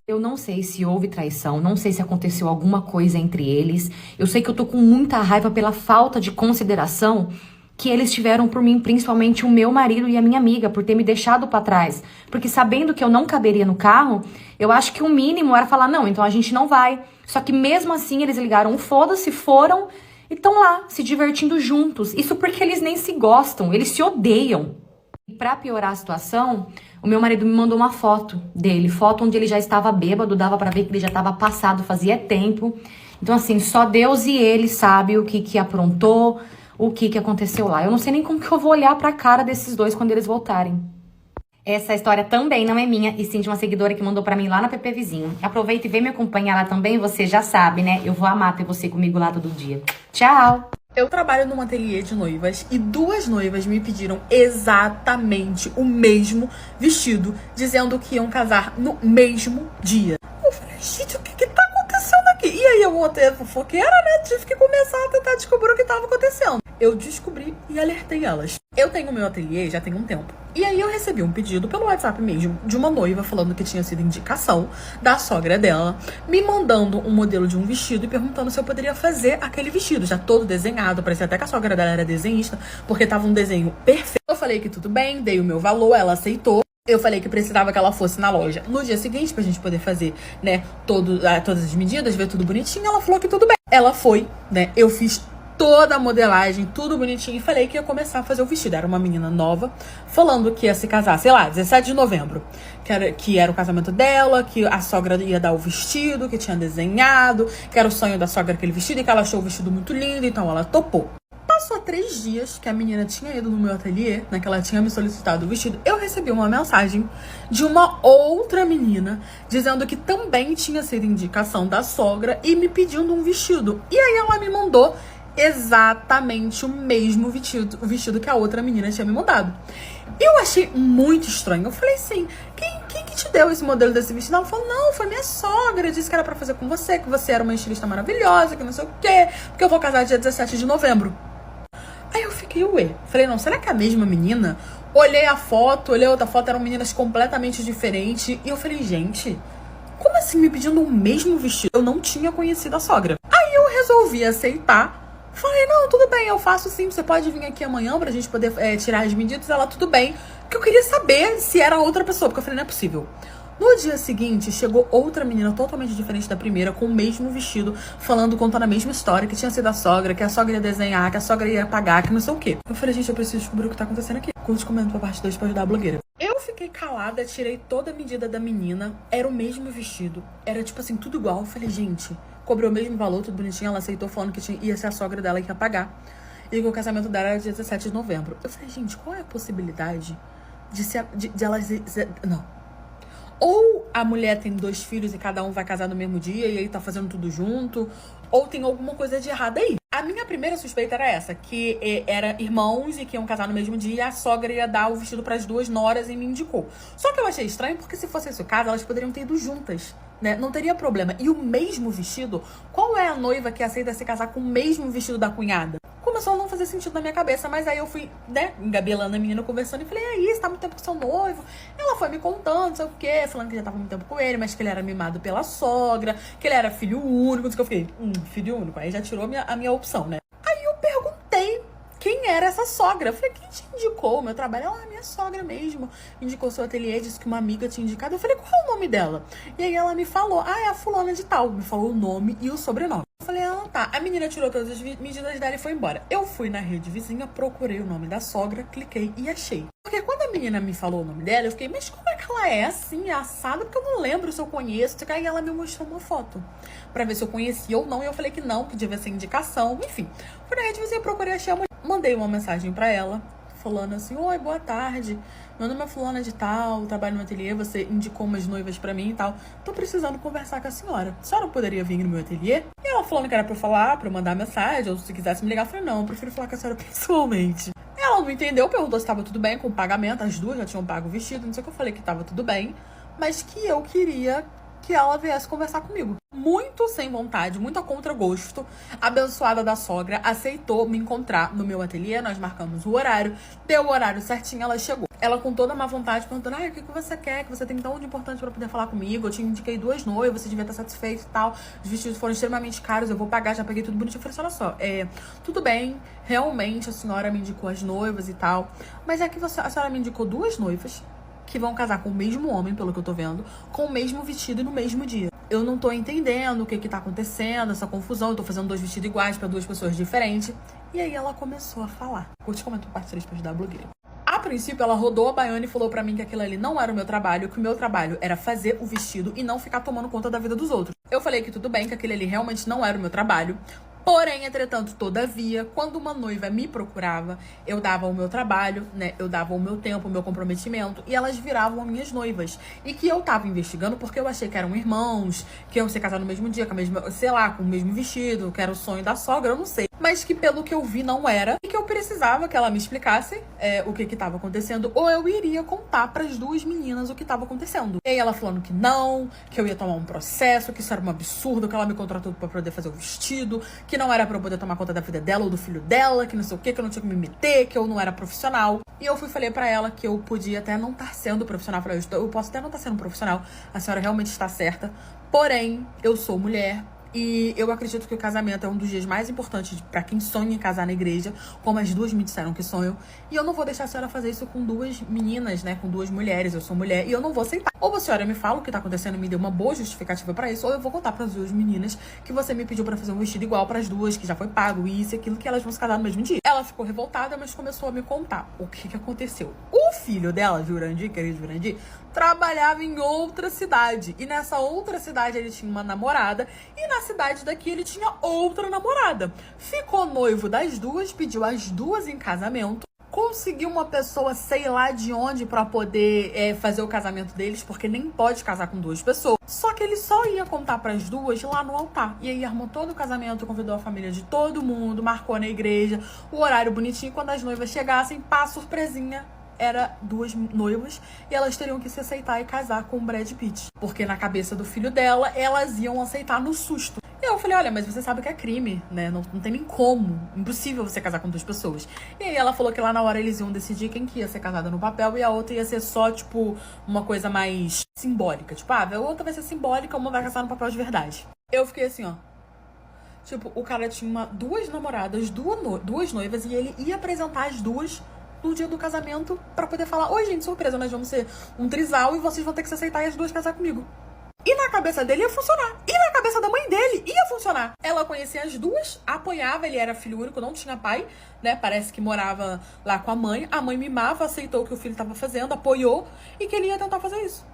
Eu não sei se houve traição, não sei se aconteceu alguma coisa entre eles. Eu sei que eu tô com muita raiva pela falta de consideração que eles tiveram por mim, principalmente o meu marido e a minha amiga, por ter me deixado pra trás. Porque sabendo que eu não caberia no carro, eu acho que o mínimo era falar, não, então a gente não vai. Só que mesmo assim eles ligaram um foda-se, foram e estão lá, se divertindo juntos. Isso porque eles nem se gostam, eles se odeiam. E pra piorar a situação, o meu marido me mandou uma foto dele, foto onde ele já estava bêbado, dava pra ver que ele já estava passado, fazia tempo. Então assim, só Deus e ele sabe o que aprontou, o que aconteceu lá. Eu não sei nem como que eu vou olhar pra cara desses dois quando eles voltarem. Essa história também não é minha, e sim de uma seguidora que mandou pra mim lá na PP Vizinho. Aproveita e vem me acompanhar lá também, você já sabe, né? Eu vou amar ter você comigo lá todo dia. Tchau! Eu trabalho num ateliê de noivas e 2 noivas me pediram exatamente o mesmo vestido, dizendo que iam casar no mesmo dia. Eu falei, gente, o que tá acontecendo aqui? E aí eu voltei fofoqueira, né? Tive que começar a tentar descobrir o que tava acontecendo. Eu descobri e alertei elas. Eu tenho meu ateliê já tem um tempo. E aí eu recebi um pedido pelo WhatsApp mesmo, de uma noiva falando que tinha sido indicação da sogra dela, me mandando um modelo de um vestido e perguntando se eu poderia fazer aquele vestido, já todo desenhado, parecia até que a sogra dela era desenhista, porque tava um desenho perfeito. Eu falei que tudo bem, dei o meu valor, ela aceitou. Eu falei que precisava que ela fosse na loja no dia seguinte pra gente poder fazer, né, todas as medidas, ver tudo bonitinho. Ela falou que tudo bem. Ela foi, né, eu fiz toda a modelagem, tudo bonitinho, e falei que ia começar a fazer o vestido. Era uma menina nova, falando que ia se casar, sei lá, 17 de novembro. Que era o casamento dela, que a sogra ia dar o vestido, que tinha desenhado, que era o sonho da sogra aquele vestido, e que ela achou o vestido muito lindo, então ela topou. Passou 3 dias que a menina tinha ido no meu ateliê, né, que ela tinha me solicitado o vestido, eu recebi uma mensagem de uma outra menina, dizendo que também tinha sido indicação da sogra e me pedindo um vestido. E aí ela me mandou exatamente o mesmo vestido, o vestido que a outra menina tinha me mandado. Eu achei muito estranho. Eu falei assim, quem que te deu esse modelo desse vestido? Ela falou, não, foi minha sogra, disse que era pra fazer com você, que você era uma estilista maravilhosa, que não sei o quê, porque eu vou casar dia 17 de novembro. Aí eu fiquei, ué. Falei, não, será que é a mesma menina? Olhei a foto, olhei outra foto, eram meninas completamente diferentes. E eu falei, gente, como assim me pedindo o mesmo vestido? Eu não tinha conhecido a sogra. Aí eu resolvi aceitar. Falei, não, tudo bem, eu faço sim, você pode vir aqui amanhã pra gente poder tirar as medidas. Ela, tudo bem. Porque eu queria saber se era outra pessoa, porque eu falei, não é possível. No dia seguinte, chegou outra menina totalmente diferente da primeira, com o mesmo vestido, contando a mesma história, que tinha sido a sogra, que a sogra ia desenhar, que a sogra ia pagar, que não sei o quê. Eu falei, gente, eu preciso descobrir o que tá acontecendo aqui. Curte, comenta pra parte 2 pra ajudar a blogueira. Eu fiquei calada, tirei toda a medida da menina, era o mesmo vestido, era tipo assim, tudo igual. Eu falei, gente, cobrou o mesmo valor, tudo bonitinho, ela aceitou falando que ia ser a sogra dela que ia pagar. E que o casamento dela era dia 17 de novembro. Eu falei, gente, qual é a possibilidade de ela... Não. Ou a mulher tem 2 filhos e cada um vai casar no mesmo dia e aí tá fazendo tudo junto, ou tem alguma coisa de errado aí. A minha primeira suspeita era essa, que eram irmãos e que iam casar no mesmo dia e a sogra ia dar o vestido pras 2 noras e me indicou. Só que eu achei estranho porque se fosse esse o caso, elas poderiam ter ido juntas, né? Não teria problema. E o mesmo vestido, qual é a noiva que aceita se casar com o mesmo vestido da cunhada? Começou a não fazer sentido na minha cabeça, mas aí eu fui, né, engabelando a menina, conversando, e falei, e aí, você tá muito tempo com seu noivo? Ela foi me contando, não sei o quê, falando que já tava muito tempo com ele, mas que ele era mimado pela sogra, que ele era filho único, não sei o que eu fiquei, filho único, aí já tirou a minha opção, né? Aí eu perguntei quem era essa sogra. Eu falei, quem te indicou o meu trabalho? Ela, minha sogra mesmo. Indicou seu ateliê, disse que uma amiga tinha indicado. Eu falei, qual é o nome dela? E aí ela me falou, é a fulana de tal. Me falou o nome e o sobrenome. Eu falei, tá. A menina tirou todas as medidas dela e foi embora. Eu fui na rede vizinha, procurei o nome da sogra, cliquei e achei. Porque quando a menina me falou o nome dela, eu fiquei, mas como é que ela é assim, assada? Porque eu não lembro se eu conheço. Aí ela me mostrou uma foto pra ver se eu conhecia ou não. E eu falei que não, que devia ser indicação. Enfim, fui na rede vizinha, procurei, achei a mulher. Mandei uma mensagem pra ela, falando assim, oi, boa tarde. Meu nome é fulana de tal, trabalho no ateliê, você indicou umas noivas pra mim e tal. Tô precisando conversar com a senhora. A senhora poderia vir no meu ateliê? E ela falando que era pra eu falar, pra eu mandar mensagem, ou se quisesse me ligar, eu falei, não, eu prefiro falar com a senhora pessoalmente. Ela não entendeu, perguntou se tava tudo bem com o pagamento, as duas já tinham pago o vestido, não sei o que, eu falei que tava tudo bem, mas que eu queria que ela viesse conversar comigo. Muito sem vontade, muito a contragosto, a abençoada da sogra aceitou me encontrar no meu ateliê, nós marcamos o horário, deu o horário certinho, ela chegou. Ela com toda a má vontade perguntando, o que você quer, que você tem tão de importante pra poder falar comigo, eu te indiquei 2 noivas, você devia estar satisfeito e tal, os vestidos foram extremamente caros, eu vou pagar, já paguei tudo bonitinho. Eu falei assim, olha só, tudo bem, realmente a senhora me indicou as noivas e tal, mas é que a senhora me indicou 2 noivas, que vão casar com o mesmo homem, pelo que eu tô vendo, com o mesmo vestido e no mesmo dia. Eu não tô entendendo o que tá acontecendo, essa confusão. Eu tô fazendo 2 vestidos iguais pra 2 pessoas diferentes. E aí ela começou a falar. Curte, comenta, parte 3 pra ajudar a blogueira. A princípio, ela rodou a baiana e falou pra mim que aquilo ali não era o meu trabalho, que o meu trabalho era fazer o vestido e não ficar tomando conta da vida dos outros. Eu falei que tudo bem, que aquele ali realmente não era o meu trabalho. Porém, entretanto, todavia, quando uma noiva me procurava, eu dava o meu trabalho, né? Eu dava o meu tempo, o meu comprometimento, e elas viravam minhas noivas. E que eu tava investigando porque eu achei que eram irmãos, que iam se casar no mesmo dia, com a mesma, sei lá, com o mesmo vestido, que era o sonho da sogra, eu não sei. Mas que pelo que eu vi não era, e que eu precisava que ela me explicasse o que tava acontecendo, ou eu iria contar pras 2 meninas o que tava acontecendo. E aí ela falando que não, que eu ia tomar um processo, que isso era um absurdo, que ela me contratou pra poder fazer o vestido, que não era pra eu poder tomar conta da vida dela ou do filho dela, que não sei o que eu não tinha que me meter, que eu não era profissional. E eu falei pra ela que eu podia até não estar sendo profissional. Eu falei, eu posso até não estar sendo profissional, a senhora realmente está certa, porém, eu sou mulher. E eu acredito que o casamento é um dos dias mais importantes pra quem sonha em casar na igreja, como as 2 me disseram que sonham. E eu não vou deixar a senhora fazer isso com 2 meninas, né? Com 2 mulheres. Eu sou mulher e eu não vou aceitar. Ou a senhora me fala o que tá acontecendo e me dê uma boa justificativa pra isso, ou eu vou contar pras 2 meninas que você me pediu pra fazer um vestido igual pras 2, que já foi pago, isso e aquilo, que elas vão se casar no mesmo dia. Ela ficou revoltada, mas começou a me contar o que aconteceu. O filho dela, Jurandir, querido Jurandir, trabalhava em outra cidade. E nessa outra cidade ele tinha uma namorada. E na cidade daqui ele tinha outra namorada. Ficou noivo das 2, pediu as 2 em casamento. Conseguiu uma pessoa, sei lá de onde, pra poder fazer o casamento deles, porque nem pode casar com 2 pessoas. Só que ele só ia contar pras 2 lá no altar. E aí armou todo o casamento, convidou a família de todo mundo, marcou na igreja, o horário bonitinho. Quando as noivas chegassem, pá, surpresinha, era 2 noivas e elas teriam que se aceitar e casar com o Brad Pitt. Porque na cabeça do filho dela, elas iam aceitar no susto. E eu falei, olha, mas você sabe que é crime, né? Não tem nem como. Impossível você casar com 2 pessoas. E aí ela falou que lá na hora eles iam decidir quem que ia ser casada no papel e a outra ia ser só, tipo, uma coisa mais simbólica. Tipo, a outra vai ser simbólica, uma vai casar no papel de verdade. Eu fiquei assim, ó. Tipo, o cara tinha 2 namoradas, 2 noivas, e ele ia apresentar as 2 no dia do casamento pra poder falar, oi gente, surpresa, nós vamos ser um trisal e vocês vão ter que se aceitar e as 2 casar comigo. E na cabeça dele ia funcionar. E na cabeça da mãe dele ia funcionar. Ela conhecia as 2, apoiava, ele era filho único, não tinha pai, né? Parece que morava lá com a mãe. A mãe mimava, aceitou o que o filho tava fazendo, apoiou e que ele ia tentar fazer isso.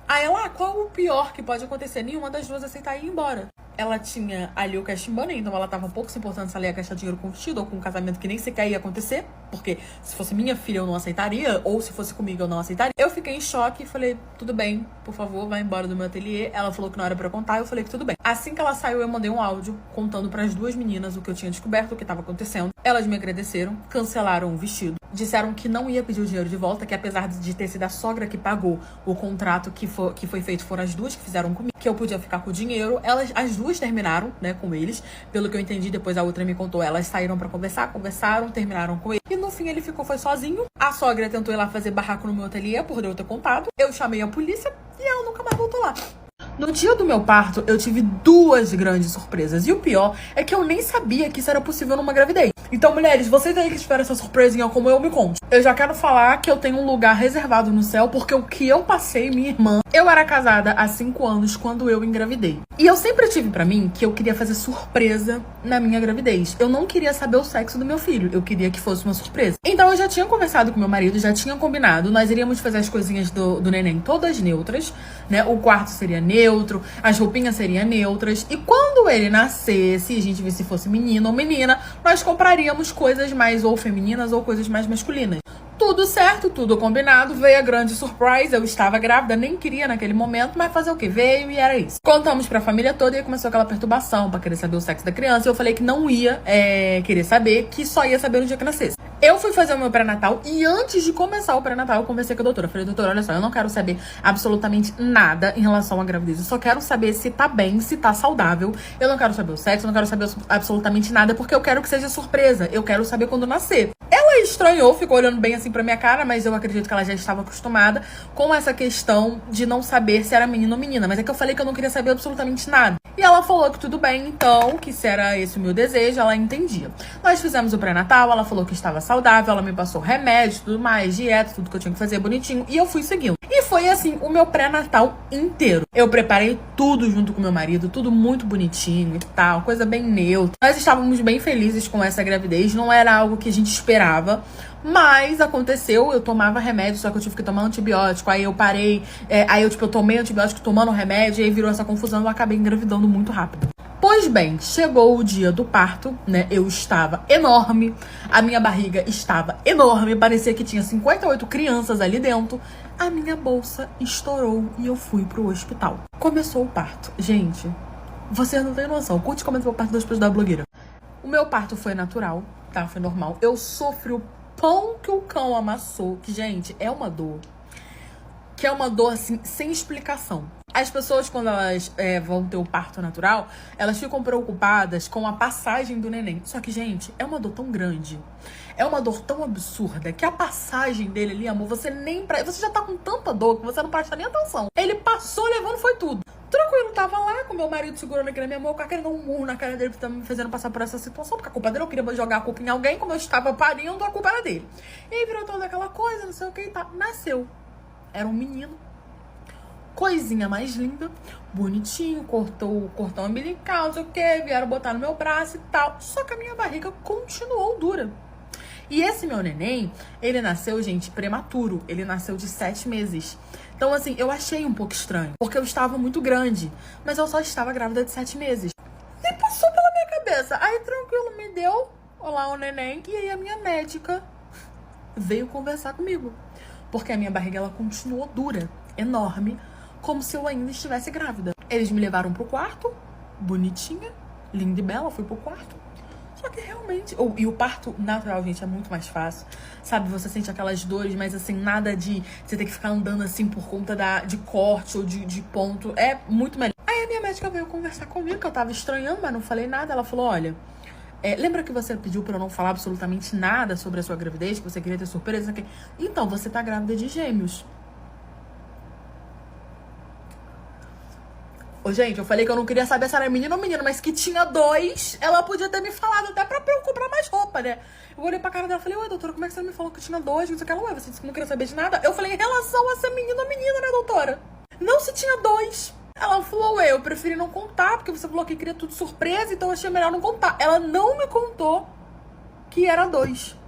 Aí ela, qual o pior que pode acontecer? Nenhuma das 2 aceitar e ir embora. Ela tinha ali o cash money, então ela tava um pouco se importando se ela ia gastar dinheiro com vestido ou com um casamento que nem sequer ia acontecer, porque se fosse minha filha eu não aceitaria, ou se fosse comigo eu não aceitaria. Eu fiquei em choque e falei, tudo bem, por favor, vai embora do meu ateliê. Ela falou que não era pra eu contar, eu falei que tudo bem. Assim que ela saiu, eu mandei um áudio contando pras 2 meninas o que eu tinha descoberto, o que tava acontecendo. Elas me agradeceram, cancelaram o vestido, disseram que não ia pedir o dinheiro de volta, que apesar de ter sido a sogra que pagou o contrato que foi feito, foram as 2 que fizeram comigo, que eu podia ficar com o dinheiro. As 2 terminaram, né, com eles. Pelo que eu entendi, depois a outra me contou, elas saíram pra conversar, conversaram, terminaram com ele. E no fim ele foi sozinho. A sogra tentou ir lá fazer barraco no meu ateliê, por eu ter contado. Eu chamei a polícia e ela nunca mais voltou lá. No dia do meu parto, eu tive 2 grandes surpresas. E o pior é que eu nem sabia que isso era possível numa gravidez. Então, mulheres, vocês aí que esperam essa surpresinha como eu, me conte. Eu já quero falar que eu tenho um lugar reservado no céu, porque o que eu passei, minha irmã... Eu era casada há 5 anos quando eu engravidei. E eu sempre tive pra mim que eu queria fazer surpresa na minha gravidez. Eu não queria saber o sexo do meu filho. Eu queria que fosse uma surpresa. Então eu já tinha conversado com meu marido, já tinha combinado. Nós iríamos fazer as coisinhas do neném todas neutras, né? O quarto seria neutro, as roupinhas seriam neutras. E quando ele nascesse, a gente visse se fosse menino ou menina, nós compraríamos coisas mais ou femininas ou coisas mais masculinas. Tudo certo, tudo combinado, veio a grande surprise, eu estava grávida, nem queria naquele momento, mas fazer o que? Veio e era isso. Contamos pra família toda e começou aquela perturbação pra querer saber o sexo da criança, e eu falei que não ia querer saber, que só ia saber no dia que nascesse. Eu fui fazer o meu pré-natal e antes de começar o pré-natal eu conversei com a doutora. Eu falei, doutora, olha só, eu não quero saber absolutamente nada em relação à gravidez. Eu só quero saber se tá bem, se tá saudável. Eu não quero saber o sexo, eu não quero saber absolutamente nada, porque eu quero que seja surpresa. Eu quero saber quando nascer. Ela estranhou, ficou olhando bem assim pra minha cara, mas eu acredito que ela já estava acostumada com essa questão de não saber se era menino ou menina. Mas é que eu falei que eu não queria saber absolutamente nada. E ela falou que tudo bem, então, que se era esse o meu desejo, ela entendia. Nós fizemos o pré-natal, ela falou que estava saudável, ela me passou remédio, tudo mais, dieta, tudo que eu tinha que fazer bonitinho, e eu fui seguindo. E foi assim, o meu pré-natal inteiro. Eu preparei tudo junto com meu marido, tudo muito bonitinho e tal, coisa bem neutra. Nós estávamos bem felizes com essa gravidez, não era algo que a gente esperava, mas aconteceu, eu tomava remédio, só que eu tive que tomar antibiótico, aí eu parei, eu tomei antibiótico tomando remédio, e aí virou essa confusão, eu acabei engravidando muito rápido. Pois bem, chegou o dia do parto, né? Eu estava enorme, a minha barriga estava enorme, parecia que tinha 58 crianças ali dentro. A minha bolsa estourou e eu fui pro hospital. Começou o parto. Gente, vocês não têm noção. Curte como foi o parto das pessoas da blogueira. O meu parto foi natural, tá? Foi normal. Eu sofri o pão que o cão amassou, que, gente, é uma dor. Que é uma dor, assim, sem explicação. As pessoas, quando elas vão ter o parto natural, elas ficam preocupadas com a passagem do neném. Só que, gente, é uma dor tão grande, é uma dor tão absurda, que a passagem dele ali, amor, você já tá com tanta dor que você não presta nem atenção. Ele passou levando, foi tudo. Tranquilo, tava lá com meu marido segurando aqui na minha mão, querendo dar um murro na cara dele, que tá me fazendo passar por essa situação, porque a culpa dele, eu queria jogar a culpa em alguém, como eu estava parindo, a culpa era dele. E aí virou toda aquela coisa, não sei o que e tal. Nasceu. Era um menino. Coisinha mais linda, bonitinho, cortou o cordão umbilical, não sei o que, vieram botar no meu braço e tal. Só que a minha barriga continuou dura. E esse meu neném, ele nasceu, gente, prematuro. Ele nasceu de 7 meses. Então, assim, eu achei um pouco estranho, porque eu estava muito grande, mas eu só estava grávida de 7 meses. E passou pela minha cabeça. Aí, tranquilo, me deu, olá, o neném. E aí a minha médica veio conversar comigo, porque a minha barriga, ela continuou dura, enorme, como se eu ainda estivesse grávida. Eles me levaram pro quarto, bonitinha, linda e bela, fui pro quarto. Só que realmente... E o parto natural, gente, é muito mais fácil. Sabe, você sente aquelas dores, mas assim, nada de você ter que ficar andando assim por conta de corte ou de ponto. É muito melhor. Aí a minha médica veio conversar comigo, que eu tava estranhando, mas não falei nada. Ela falou, olha... lembra que você pediu pra eu não falar absolutamente nada sobre a sua gravidez? Que você queria ter surpresa? Então, você tá grávida de gêmeos. Ô, gente, eu falei que eu não queria saber se era menino ou menino, mas que tinha 2, ela podia ter me falado até pra eu comprar mais roupa, né? Eu olhei pra cara dela e falei, ué, doutora, como é que você me falou que tinha 2? Não sei o que ela, ué, você disse que não queria saber de nada? Eu falei, em relação a ser menino ou menina, né, doutora? Não se tinha 2. Ela falou, ué, eu preferi não contar, porque você falou que queria tudo surpresa, então eu achei melhor não contar. Ela não me contou que era 2.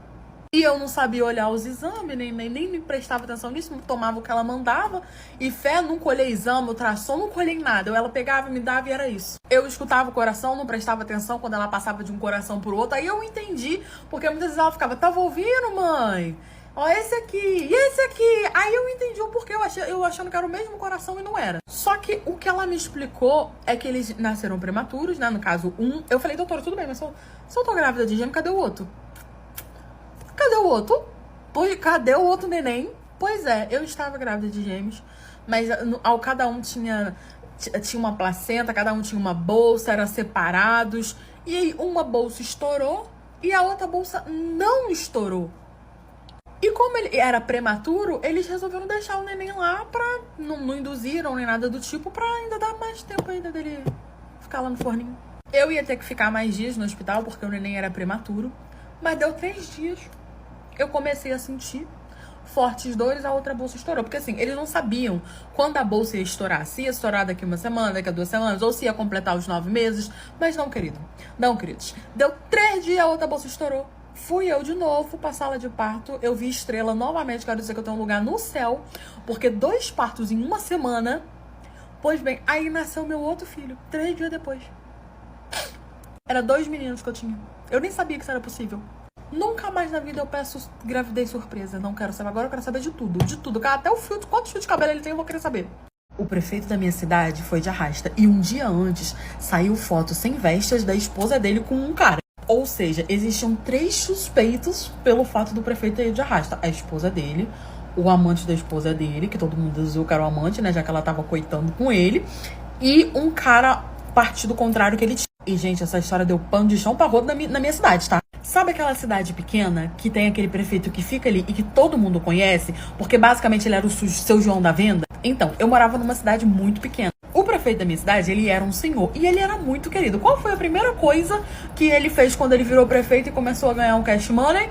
E eu não sabia olhar os exames, nem me prestava atenção nisso, tomava o que ela mandava. E fé, não colhei exame, ultrassom, não colhei nada. Ela pegava, me dava e era isso. Eu escutava o coração, não prestava atenção quando ela passava de um coração pro outro. Aí eu entendi, porque muitas vezes ela ficava, tava ouvindo, mãe? Ó, esse aqui, e esse aqui. Aí eu entendi o porquê, eu achando que era o mesmo coração e não era. Só que o que ela me explicou é que eles nasceram prematuros, né? No caso, um. Eu falei, doutora, tudo bem, mas se eu tô grávida de gêmeo, cadê o outro? Cadê o outro? Cadê o outro neném? Pois é, eu estava grávida de gêmeos, mas cada um tinha uma placenta, cada um tinha uma bolsa, eram separados. E aí uma bolsa estourou e a outra bolsa não estourou. E como ele era prematuro, eles resolveram deixar o neném lá pra... Não induziram nem nada do tipo, pra ainda dar mais tempo ainda dele ficar lá no forninho. Eu ia ter que ficar mais dias no hospital, porque o neném era prematuro. Mas deu 3 dias. Eu comecei a sentir fortes dores, a outra bolsa estourou. Porque assim, eles não sabiam quando a bolsa ia estourar. Se ia estourar daqui 1 semana, daqui a 2 semanas, ou se ia completar os 9 meses. Mas não, querido. Não, queridos. Deu 3 dias, a outra bolsa estourou. Fui eu de novo pra sala de parto. Eu vi estrela novamente. Quero dizer que eu tenho um lugar no céu. Porque 2 partos em 1 semana. Pois bem, aí nasceu meu outro filho. 3 dias depois. Era 2 meninos que eu tinha. Eu nem sabia que isso era possível. Nunca mais na vida eu peço gravidez surpresa. Não quero saber. Agora eu quero saber de tudo. De tudo. Até o fio, quantos fios de cabelo ele tem, eu vou querer saber. O prefeito da minha cidade foi de arrasta. E um dia antes, saiu foto sem vestes da esposa dele com um cara. Ou seja, existiam 3 suspeitos pelo fato do prefeito ter ido de arrasta. A esposa dele, o amante da esposa dele, que todo mundo dizia que era o amante, né? Já que ela tava coitando com ele. E um cara partido contrário que ele tinha. E, gente, essa história deu pano de chão pra rodo na minha cidade, tá? Sabe aquela cidade pequena que tem aquele prefeito que fica ali e que todo mundo conhece? Porque basicamente ele era o seu João da Venda? Então, eu morava numa cidade muito pequena. O prefeito da minha cidade, ele era um senhor e ele era muito querido. Qual foi a primeira coisa que ele fez quando ele virou prefeito e começou a ganhar um cash money?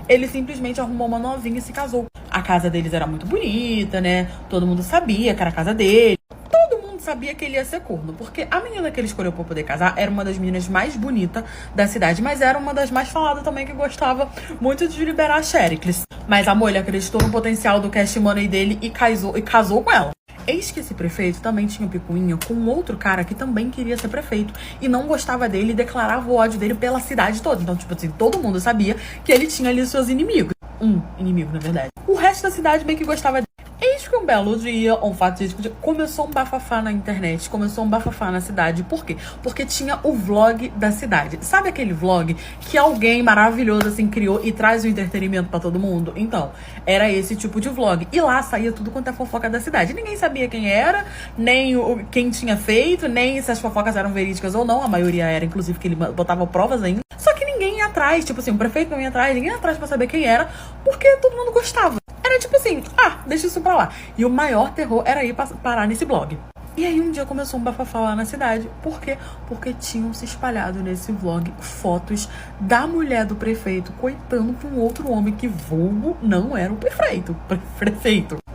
Ele simplesmente arrumou uma novinha e se casou. A casa deles era muito bonita, né? Todo mundo sabia que era a casa dele. Todo mundo sabia que ele ia ser corno, porque a menina que ele escolheu pra poder casar era uma das meninas mais bonitas da cidade, mas era uma das mais faladas também, que gostava muito de liberar Xericles. Mas a mulher acreditou no potencial do cash money dele e casou com ela. Eis que esse prefeito também tinha picuinha com um outro cara que também queria ser prefeito e não gostava dele e declarava o ódio dele pela cidade toda. Então, tipo assim, todo mundo sabia que ele tinha ali seus inimigos. Um inimigo, na verdade. O resto da cidade meio que gostava dele. Eis que um belo dia, um fatídico dia, começou um bafafá na internet, começou um bafafá na cidade. Por quê? Porque tinha o vlog da cidade. Sabe aquele vlog que alguém maravilhoso assim criou e traz o entretenimento pra todo mundo? Então, era esse tipo de vlog. E lá saía tudo quanto é fofoca da cidade. Ninguém sabia quem era, nem quem tinha feito, nem se as fofocas eram verídicas ou não. A maioria era, inclusive, que ele botava provas ainda. Só que ninguém ia atrás, tipo assim, o prefeito não ia atrás, ninguém ia atrás pra saber quem era, porque todo mundo gostava. Era tipo assim, deixa isso pra lá. E o maior terror era ir parar nesse blog. E aí um dia começou um bafafá lá na cidade. Por quê? Porque tinham se espalhado nesse vlog fotos da mulher do prefeito coitando com outro homem que vulgo não era o prefeito.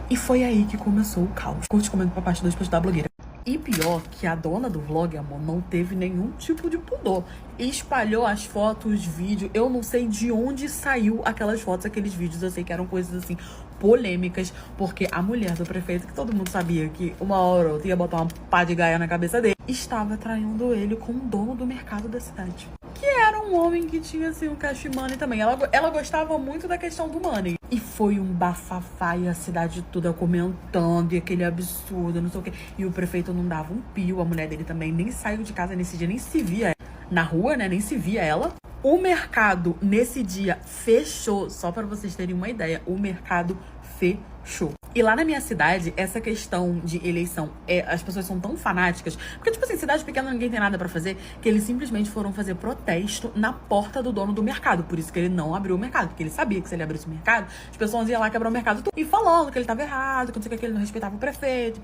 E foi aí que começou o caos. Curte, comenta pra parte 2 da blogueira. E pior que a dona do vlog, amor, não teve nenhum tipo de pudor. Espalhou as fotos, vídeos. Eu não sei de onde saiu aquelas fotos, aqueles vídeos. Eu sei que eram coisas assim, polêmicas. Porque a mulher do prefeito, que todo mundo sabia que uma hora eu ia botar uma pá de gaia na cabeça dele, estava traindo ele com o dono do mercado da cidade. Que era um homem que tinha, assim, um cash money também. Ela gostava muito da questão do money. E foi um bafafá e a cidade toda comentando e aquele absurdo, não sei o quê. E o prefeito não dava um pio. A mulher dele também nem saiu de casa nesse dia, nem se via na rua, né? Nem se via ela. O mercado, nesse dia, fechou. Só pra vocês terem uma ideia, o mercado fechou. E lá na minha cidade, essa questão de eleição, as pessoas são tão fanáticas, porque, tipo assim, cidade pequena ninguém tem nada pra fazer, que eles simplesmente foram fazer protesto na porta do dono do mercado. Por isso que ele não abriu o mercado, porque ele sabia que se ele abrisse o mercado, as pessoas iam lá quebrar o mercado tudo. E falando que ele tava errado, que não sei o que, que ele não respeitava o prefeito,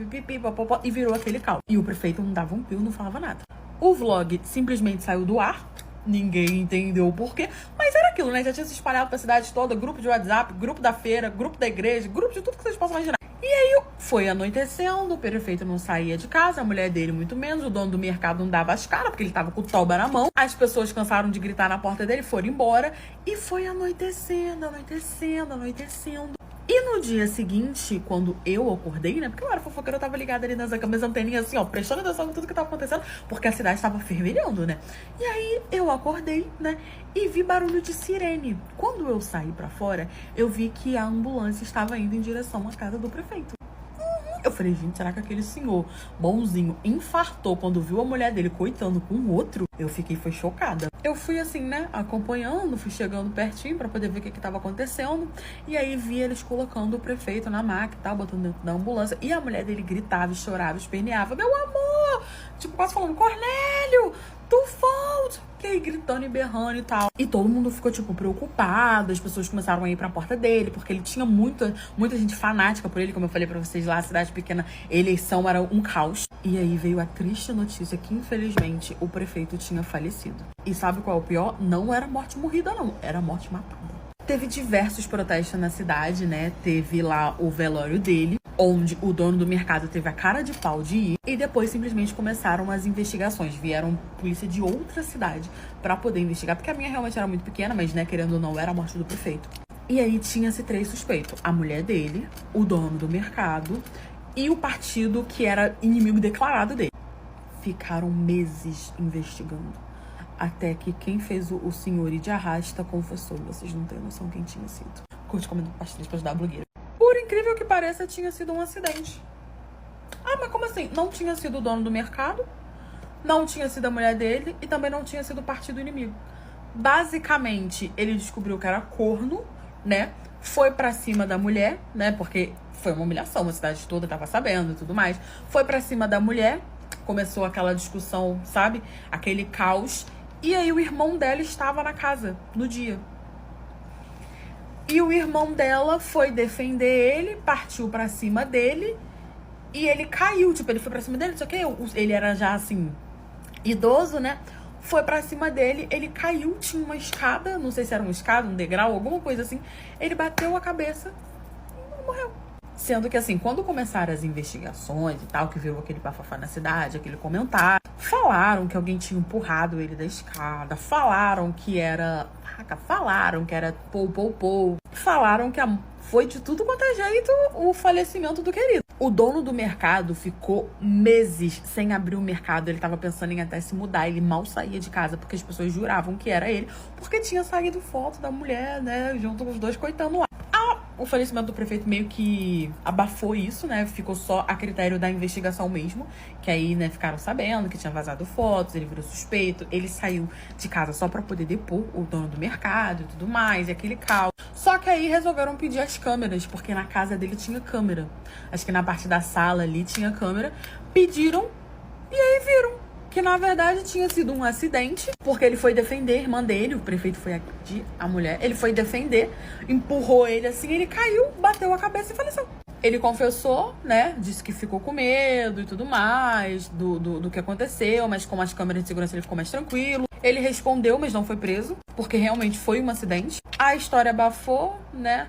e virou aquele caos. E o prefeito não dava um pio, não falava nada. O vlog simplesmente saiu do ar. Ninguém entendeu o porquê, mas era aquilo, né? Já tinha se espalhado pra cidade toda, grupo de WhatsApp, grupo da feira, grupo da igreja, grupo de tudo que vocês possam imaginar. E aí foi anoitecendo, o prefeito não saía de casa, a mulher dele muito menos, o dono do mercado não dava as caras, porque ele tava com o toba na mão. As pessoas cansaram de gritar na porta dele, foram embora, e foi anoitecendo. E no dia seguinte, quando eu acordei, né? Porque eu era fofoqueira, eu tava ligada ali nas anteninhas, assim, ó, prestando atenção em tudo que tava acontecendo, porque a cidade tava fervilhando, né? E aí eu acordei, né? E vi barulho de sirene. Quando eu saí pra fora, eu vi que a ambulância estava indo em direção à casa do prefeito. Eu falei, gente, será que aquele senhor bonzinho infartou quando viu a mulher dele coitando com o outro? Foi chocada. Eu fui assim, né, acompanhando, fui chegando pertinho pra poder ver o que tava acontecendo. E aí vi eles colocando o prefeito na maca e tal, botando dentro da ambulância. E a mulher dele gritava, chorava, esperneava, meu amor! Tipo, quase falando, Cornélio, tu volta! Que aí gritando e berrando e tal. E todo mundo ficou, tipo, preocupado. As pessoas começaram a ir pra porta dele, porque ele tinha muita gente fanática por ele. Como eu falei pra vocês lá, a cidade pequena, eleição era um caos. E aí veio a triste notícia que, infelizmente, o prefeito tinha falecido. E sabe qual é o pior? Não era morte morrida, não. Era morte matada. Teve diversos protestos na cidade, né? Teve lá o velório dele, onde o dono do mercado teve a cara de pau de ir. E depois simplesmente começaram as investigações. Vieram polícia de outra cidade pra poder investigar. Porque a minha realmente era muito pequena, mas, né, querendo ou não, era a morte do prefeito. E aí tinha-se 3 suspeitos. A mulher dele, o dono do mercado e o partido que era inimigo declarado dele. Ficaram meses investigando. Até que quem fez o senhor ir de arrasta confessou. Vocês não têm noção quem tinha sido. Curte, comenta, compartilha pra ajudar a blogueira. Por incrível que pareça, tinha sido um acidente. Mas como assim? Não tinha sido o dono do mercado, não tinha sido a mulher dele e também não tinha sido o partido inimigo. Basicamente, ele descobriu que era corno, né? Foi pra cima da mulher, né? Porque foi uma humilhação, a cidade toda tava sabendo e tudo mais. Foi pra cima da mulher, começou aquela discussão, sabe? Aquele caos. E aí o irmão dela estava na casa no dia. E o irmão dela foi defender ele, partiu pra cima dele e ele caiu. Tipo, ele foi pra cima dele, não sei o que. Ele era já, assim, idoso, né? Foi pra cima dele, ele caiu, tinha uma escada, não sei se era uma escada, um degrau, alguma coisa assim. Ele bateu a cabeça e morreu. Sendo que, assim, quando começaram as investigações e tal, que virou aquele bafafá na cidade, aquele comentário, falaram que alguém tinha empurrado ele da escada, falaram que era pou, falaram que foi de tudo quanto é jeito o falecimento do querido. O dono do mercado ficou meses sem abrir o mercado, ele tava pensando em até se mudar, ele mal saía de casa, porque as pessoas juravam que era ele, porque tinha saído foto da mulher, né, junto com os dois coitando lá. O falecimento do prefeito meio que abafou isso, né? Ficou só a critério da investigação mesmo. Que aí, né, ficaram sabendo que tinha vazado fotos, ele virou suspeito. Ele saiu de casa só pra poder depor o dono do mercado e tudo mais, e aquele caos. Só que aí resolveram pedir as câmeras, porque na casa dele tinha câmera. Acho que na parte da sala ali tinha câmera. Pediram e aí viram que na verdade tinha sido um acidente, porque ele foi defender a irmã dele, o prefeito foi agredir a mulher, ele foi defender, empurrou ele assim, ele caiu, bateu a cabeça e faleceu. Ele confessou, né, disse que ficou com medo e tudo mais, do que aconteceu, mas com as câmeras de segurança ele ficou mais tranquilo. Ele respondeu, mas não foi preso, porque realmente foi um acidente. A história abafou, né,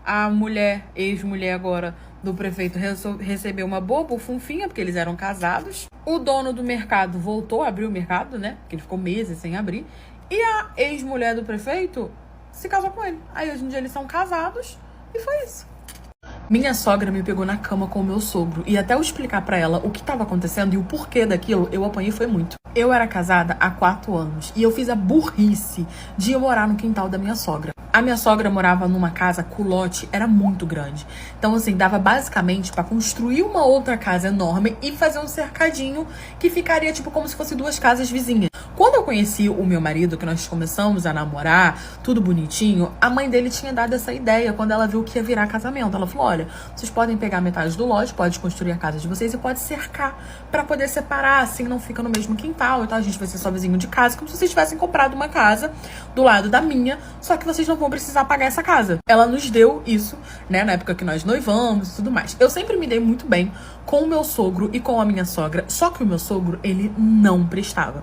a mulher, ex-mulher agora, do prefeito recebeu uma boa bufunfinha, porque eles eram casados. O dono do mercado voltou a abrir o mercado, né? Porque ele ficou meses sem abrir. E a ex-mulher do prefeito se casou com ele. Aí hoje em dia eles são casados e foi isso. Minha sogra me pegou na cama com o meu sogro. E até eu explicar pra ela o que estava acontecendo e o porquê daquilo, eu apanhei foi muito. Eu era casada há 4 anos e eu fiz a burrice de ir morar no quintal da minha sogra. A minha sogra morava numa casa, culote, era muito grande. Então, assim, dava basicamente pra construir uma outra casa enorme e fazer um cercadinho que ficaria, tipo, como se fosse 2 casas vizinhas. Quando eu conheci o meu marido, que nós começamos a namorar, tudo bonitinho, a mãe dele tinha dado essa ideia quando ela viu que ia virar casamento. Ela falou, olha, vocês podem pegar metade do lote, pode construir a casa de vocês e pode cercar pra poder separar, assim não fica no mesmo quintal e tal. A gente vai ser só vizinho de casa, como se vocês tivessem comprado uma casa do lado da minha, só que vocês não vão precisar pagar essa casa. Ela nos deu isso, né, na época que nós noivamos e tudo mais. Eu sempre me dei muito bem com o meu sogro e com a minha sogra, só que o meu sogro, ele não prestava.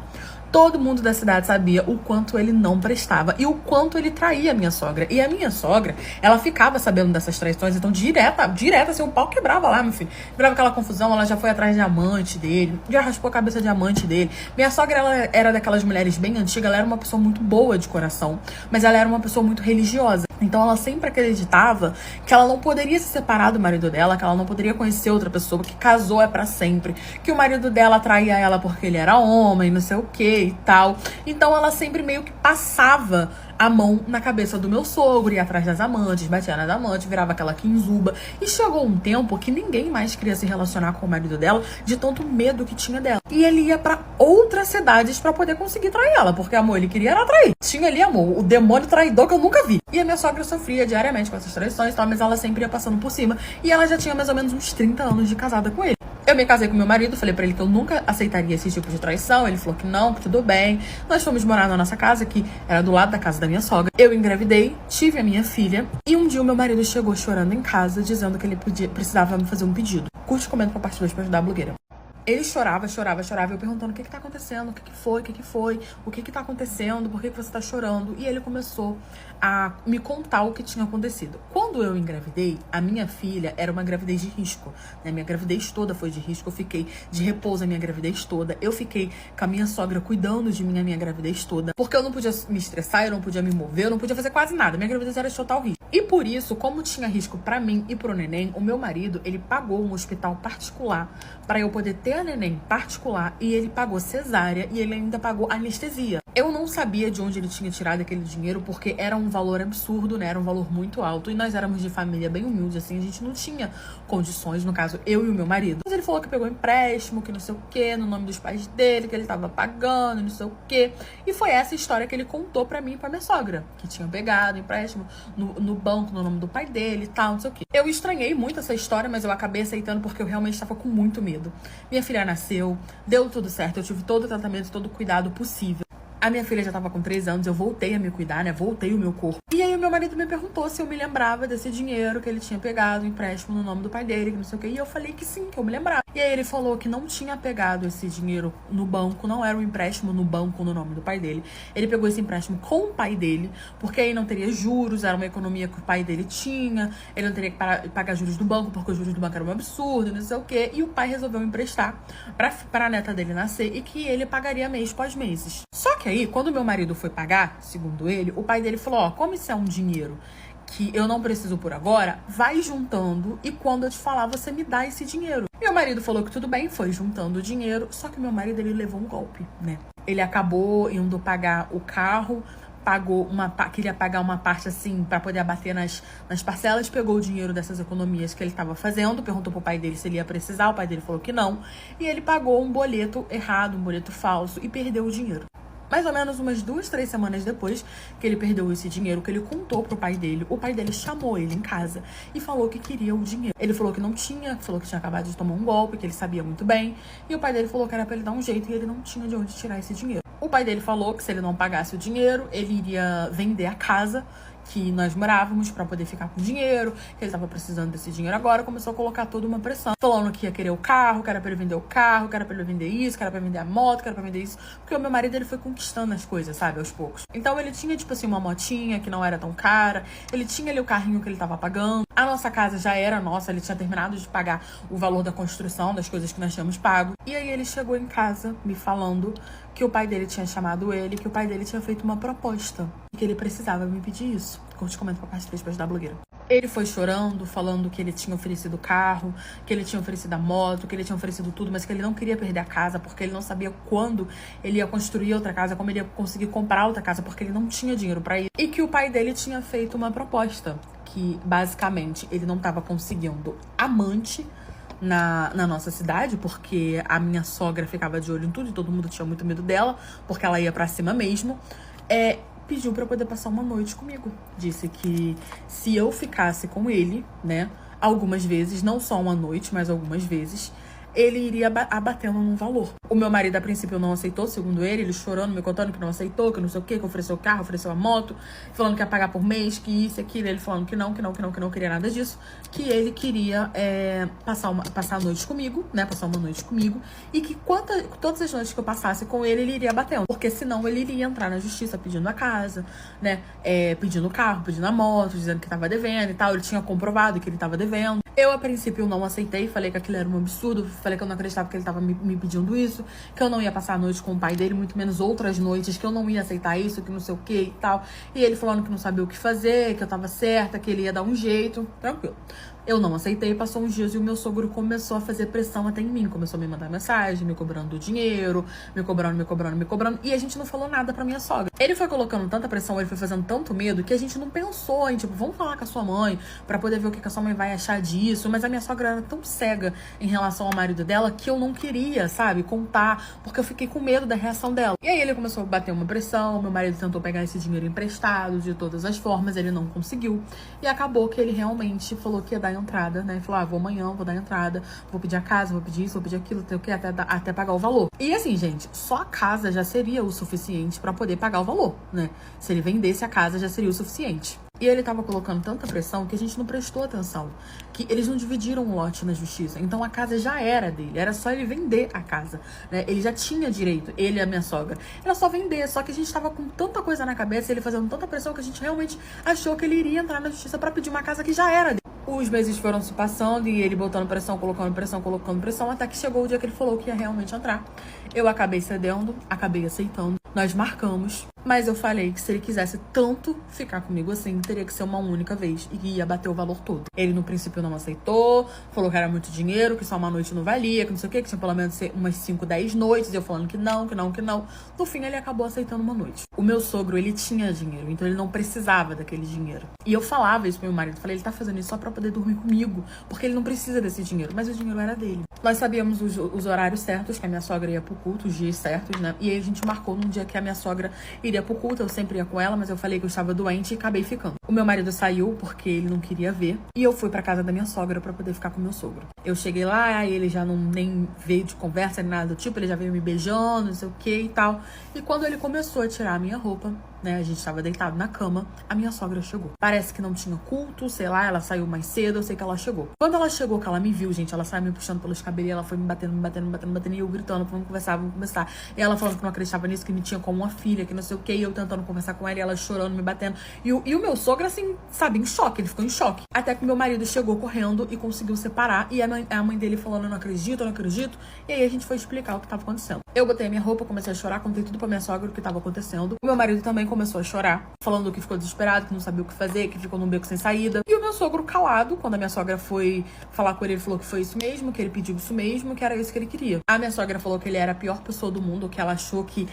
Todo mundo da cidade sabia o quanto ele não prestava e o quanto ele traía a minha sogra. E a minha sogra, ela ficava sabendo dessas traições, então direta, assim, o pau quebrava lá, meu filho. Quebrava aquela confusão, ela já foi atrás de amante dele, já raspou a cabeça de amante dele. Minha sogra, ela era daquelas mulheres bem antigas, ela era uma pessoa muito boa de coração, mas ela era uma pessoa muito religiosa. Então ela sempre acreditava que ela não poderia se separar do marido dela, que ela não poderia conhecer outra pessoa, que casou é pra sempre, que o marido dela traía ela porque ele era homem, não sei o que e tal. Então ela sempre meio que passava a mão na cabeça do meu sogro, ia atrás das amantes, batia nas amantes, virava aquela quinzuba. E chegou um tempo que ninguém mais queria se relacionar com o marido dela, de tanto medo que tinha dela. E ele ia pra outras cidades pra poder conseguir trair ela, porque, amor, ele queria era trair. Tinha ali, amor, o demônio traidor que eu nunca vi. E a minha sogra sofria diariamente com essas traições e tal, mas ela sempre ia passando por cima. E ela já tinha mais ou menos uns 30 anos de casada com ele. Eu me casei com meu marido, falei pra ele que eu nunca aceitaria esse tipo de traição. Ele falou que não, que tudo bem. Nós fomos morar na nossa casa, que era do lado da casa da minha sogra. Eu engravidei, tive a minha filha. E um dia o meu marido chegou chorando em casa, dizendo que ele precisava me fazer um pedido. Curte e comenta pra parte 2 pra ajudar a blogueira. Ele chorava, eu perguntando o que tá acontecendo, o que foi, o que tá acontecendo, por que você tá chorando. E ele começou a me contar o que tinha acontecido. Quando eu engravidei, a minha filha era uma gravidez de risco, né? Minha gravidez toda foi de risco, eu fiquei de repouso a minha gravidez toda, eu fiquei com a minha sogra cuidando de mim a minha gravidez toda, porque eu não podia me estressar, eu não podia me mover, eu não podia fazer quase nada, minha gravidez era de total risco. E por isso, como tinha risco pra mim e pro neném, o meu marido, ele pagou um hospital particular pra eu poder ter a neném particular, e ele pagou cesárea e ele ainda pagou anestesia. Eu não sabia de onde ele tinha tirado aquele dinheiro, porque era um valor absurdo, né? Era um valor muito alto. E nós éramos de família bem humilde, assim. A gente não tinha condições, no caso, eu e o meu marido. Mas ele falou que pegou empréstimo, que não sei o quê, no nome dos pais dele, que ele tava pagando, não sei o quê. E foi essa história que ele contou pra mim e pra minha sogra. Que tinha pegado empréstimo no banco, no nome do pai dele e tal, não sei o quê. Eu estranhei muito essa história, mas eu acabei aceitando porque eu realmente estava com muito medo. Minha filha nasceu, deu tudo certo. Eu tive todo o tratamento, todo o cuidado possível. A minha filha já tava com 3 anos, eu voltei a me cuidar, né? Voltei o meu corpo. E aí o meu marido me perguntou se eu me lembrava desse dinheiro que ele tinha pegado, empréstimo no nome do pai dele, que não sei o quê. E eu falei que sim, que eu me lembrava. E aí ele falou que não tinha pegado esse dinheiro no banco, não era um empréstimo no banco no nome do pai dele. Ele pegou esse empréstimo com o pai dele, porque aí não teria juros, era uma economia que o pai dele tinha, ele não teria que pagar juros do banco, porque os juros do banco eram um absurdo, não sei o quê. E o pai resolveu emprestar pra neta dele nascer e que ele pagaria mês após meses. Só que aí, quando meu marido foi pagar, segundo ele, o pai dele falou, ó, como isso é um dinheiro que eu não preciso por agora, vai juntando e quando eu te falar, você me dá esse dinheiro. Meu marido falou que tudo bem, foi juntando o dinheiro, só que meu marido, ele levou um golpe, né? Ele acabou indo pagar o carro, queria pagar uma parte assim pra poder abater nas parcelas, pegou o dinheiro dessas economias que ele tava fazendo, perguntou pro pai dele se ele ia precisar, o pai dele falou que não, e ele pagou um boleto errado, um boleto falso e perdeu o dinheiro. Mais ou menos umas 2, 3 semanas depois que ele perdeu esse dinheiro, que ele contou pro pai dele, o pai dele chamou ele em casa e falou que queria o dinheiro. Ele falou que não tinha, falou que tinha acabado de tomar um golpe, que ele sabia muito bem, e o pai dele falou que era pra ele dar um jeito e ele não tinha de onde tirar esse dinheiro. O pai dele falou que se ele não pagasse o dinheiro, ele iria vender a casa que nós morávamos pra poder ficar com dinheiro, que ele tava precisando desse dinheiro agora, começou a colocar toda uma pressão, falando que ia querer o carro, que era pra ele vender o carro, que era pra ele vender isso, que era pra vender a moto, que era pra vender isso, porque o meu marido, ele foi conquistando as coisas, sabe, aos poucos. Então ele tinha, tipo assim, uma motinha que não era tão cara, ele tinha ali o carrinho que ele tava pagando, a nossa casa já era nossa, ele tinha terminado de pagar o valor da construção, das coisas que nós tínhamos pago, e aí ele chegou em casa me falando que o pai dele tinha chamado ele, que o pai dele tinha feito uma proposta e que ele precisava me pedir isso. Curte, comenta pra parte 3 pra ajudar a blogueira. Ele foi chorando, falando que ele tinha oferecido o carro, que ele tinha oferecido a moto, que ele tinha oferecido tudo, mas que ele não queria perder a casa, porque ele não sabia quando ele ia construir outra casa, como ele ia conseguir comprar outra casa, porque ele não tinha dinheiro pra ir. E que o pai dele tinha feito uma proposta, que basicamente ele não tava conseguindo amante na nossa cidade, porque a minha sogra ficava de olho em tudo e todo mundo tinha muito medo dela, porque ela ia pra cima mesmo. Pediu pra poder passar uma noite comigo. Disse que se eu ficasse com ele, né, algumas vezes, não só uma noite, mas algumas vezes, ele iria abatendo num valor. O meu marido, a princípio, não aceitou, segundo ele chorando, me contando que não aceitou, que não sei o quê, que ofereceu o carro, ofereceu a moto, falando que ia pagar por mês, que isso, aquilo, ele falando que não queria nada disso, que ele queria passar a noite comigo, né, passar uma noite comigo, e que todas as noites que eu passasse com ele iria batendo, porque senão ele iria entrar na justiça pedindo a casa, né, pedindo o carro, pedindo a moto, dizendo que tava devendo e tal, ele tinha comprovado que ele tava devendo. Eu, a princípio, não aceitei, falei que aquilo era um absurdo, falei que eu não acreditava que ele tava me pedindo isso, que eu não ia passar a noite com o pai dele, muito menos outras noites, que eu não ia aceitar isso, que não sei o que e tal. E ele falando que não sabia o que fazer, que eu tava certa, que ele ia dar um jeito, tranquilo. Eu não aceitei, passou uns dias e o meu sogro começou a fazer pressão até em mim. Começou a me mandar mensagem, me cobrando dinheiro, me cobrando. E a gente não falou nada pra minha sogra. Ele foi colocando tanta pressão, ele foi fazendo tanto medo, que a gente não pensou em, tipo, vamos falar com a sua mãe pra poder ver o que a sua mãe vai achar disso. Mas a minha sogra era tão cega em relação ao marido dela que eu não queria, sabe, contar, porque eu fiquei com medo da reação dela. E aí ele começou a bater uma pressão, meu marido tentou pegar esse dinheiro emprestado de todas as formas, ele não conseguiu. E acabou que ele realmente falou que ia dar entrada, né? Falou, vou amanhã, vou dar entrada, vou pedir a casa, vou pedir isso, vou pedir aquilo, até pagar o valor. E assim, gente, só a casa já seria o suficiente pra poder pagar o valor, né? Se ele vendesse a casa, já seria o suficiente. E ele tava colocando tanta pressão que a gente não prestou atenção. Que eles não dividiram o lote na justiça. Então a casa já era dele. Era só ele vender a casa, né? Ele já tinha direito, ele e a minha sogra. Era só vender. Só que a gente tava com tanta coisa na cabeça, ele fazendo tanta pressão, que a gente realmente achou que ele iria entrar na justiça pra pedir uma casa que já era dele. Os meses foram se passando e ele botando pressão, colocando pressão, até que chegou o dia que ele falou que ia realmente entrar. Eu acabei cedendo, acabei aceitando. Nós marcamos, mas eu falei que se ele quisesse tanto ficar comigo assim, teria que ser uma única vez e ia bater o valor todo. Ele no princípio não aceitou, falou que era muito dinheiro, que só uma noite não valia, que não sei o que tinha pelo menos umas 5, 10 noites, e eu falando que não. No fim, ele acabou aceitando uma noite. O meu sogro, ele tinha dinheiro, então ele não precisava daquele dinheiro. E eu falava isso pro meu marido, falei, ele tá fazendo isso só pra poder dormir comigo, porque ele não precisa desse dinheiro, mas o dinheiro era dele. Nós sabíamos os horários certos, que a minha sogra ia pro culto, os dias certos, né? E aí a gente marcou num dia que a minha sogra iria pro culto, eu sempre ia com ela, mas eu falei que eu estava doente e acabei ficando. O meu marido saiu porque ele não queria ver, e eu fui pra casa da minha sogra pra poder ficar com o meu sogro. Eu cheguei lá, ele já não nem veio de conversa nem nada do tipo, ele já veio me beijando, não sei o que e tal. E quando ele começou a tirar a minha roupa, né, a gente tava deitado na cama, a minha sogra chegou. Parece que não tinha culto, sei lá, ela saiu mais cedo, eu sei que ela chegou. Quando ela chegou, que ela me viu, gente, ela saiu me puxando pelos cabelos, ela foi me batendo, e eu gritando, vamos conversar. E ela falando que não acreditava nisso, que me tinha como uma filha, que não sei o que, e eu tentando conversar com ela, e ela chorando, me batendo. E o meu sogro, assim, sabe, em choque, ele ficou em choque. Até que meu marido chegou correndo e conseguiu separar, e a mãe dele falando, eu não acredito. E aí a gente foi explicar o que tava acontecendo. Eu botei a minha roupa, comecei a chorar, contei tudo pra minha sogra o que tava acontecendo. O meu marido também começou a chorar, falando que ficou desesperado, que não sabia o que fazer, que ficou num beco sem saída. E o meu sogro calado, quando a minha sogra foi falar com ele, ele falou que foi isso mesmo, que ele pediu isso mesmo, que era isso que ele queria. A minha sogra falou que ele era a pior pessoa do mundo, que ela achou que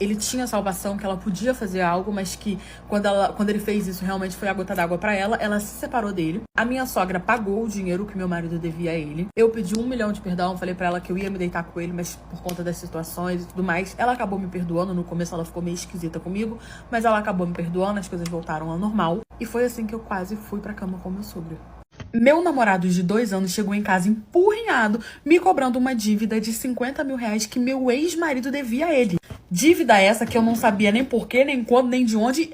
ele tinha salvação, que ela podia fazer algo, mas que quando ele fez isso, realmente foi a gota d'água pra ela. Ela se separou dele. A minha sogra pagou o dinheiro que meu marido devia a ele. Eu pedi 1 milhão de perdão, falei pra ela que eu ia me deitar com ele, mas por conta das situações e tudo mais, ela acabou me perdoando. No começo ela ficou meio esquisita comigo, mas ela acabou me perdoando, as coisas voltaram ao normal. E foi assim que eu quase fui pra cama com meu sogro. Meu namorado de 2 anos chegou em casa empurrinhado, me cobrando uma dívida de 50 mil reais que meu ex-marido devia a ele. Dívida essa que eu não sabia nem porquê, nem quando, nem de onde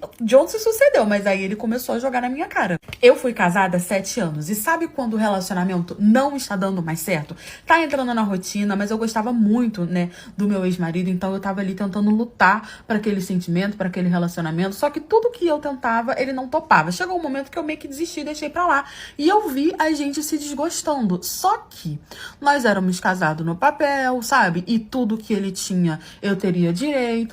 se sucedeu. Mas aí ele começou a jogar na minha cara. Eu fui casada há 7 anos. E sabe quando o relacionamento não está dando mais certo? Tá entrando na rotina, mas eu gostava muito, né, do meu ex-marido. Então eu tava ali tentando lutar para aquele sentimento, para aquele relacionamento. Só que tudo que eu tentava, ele não topava. Chegou um momento que eu meio que desisti e deixei pra lá. E eu vi a gente se desgostando. Só que nós éramos casados no papel, sabe? E tudo que ele tinha, eu teria direito,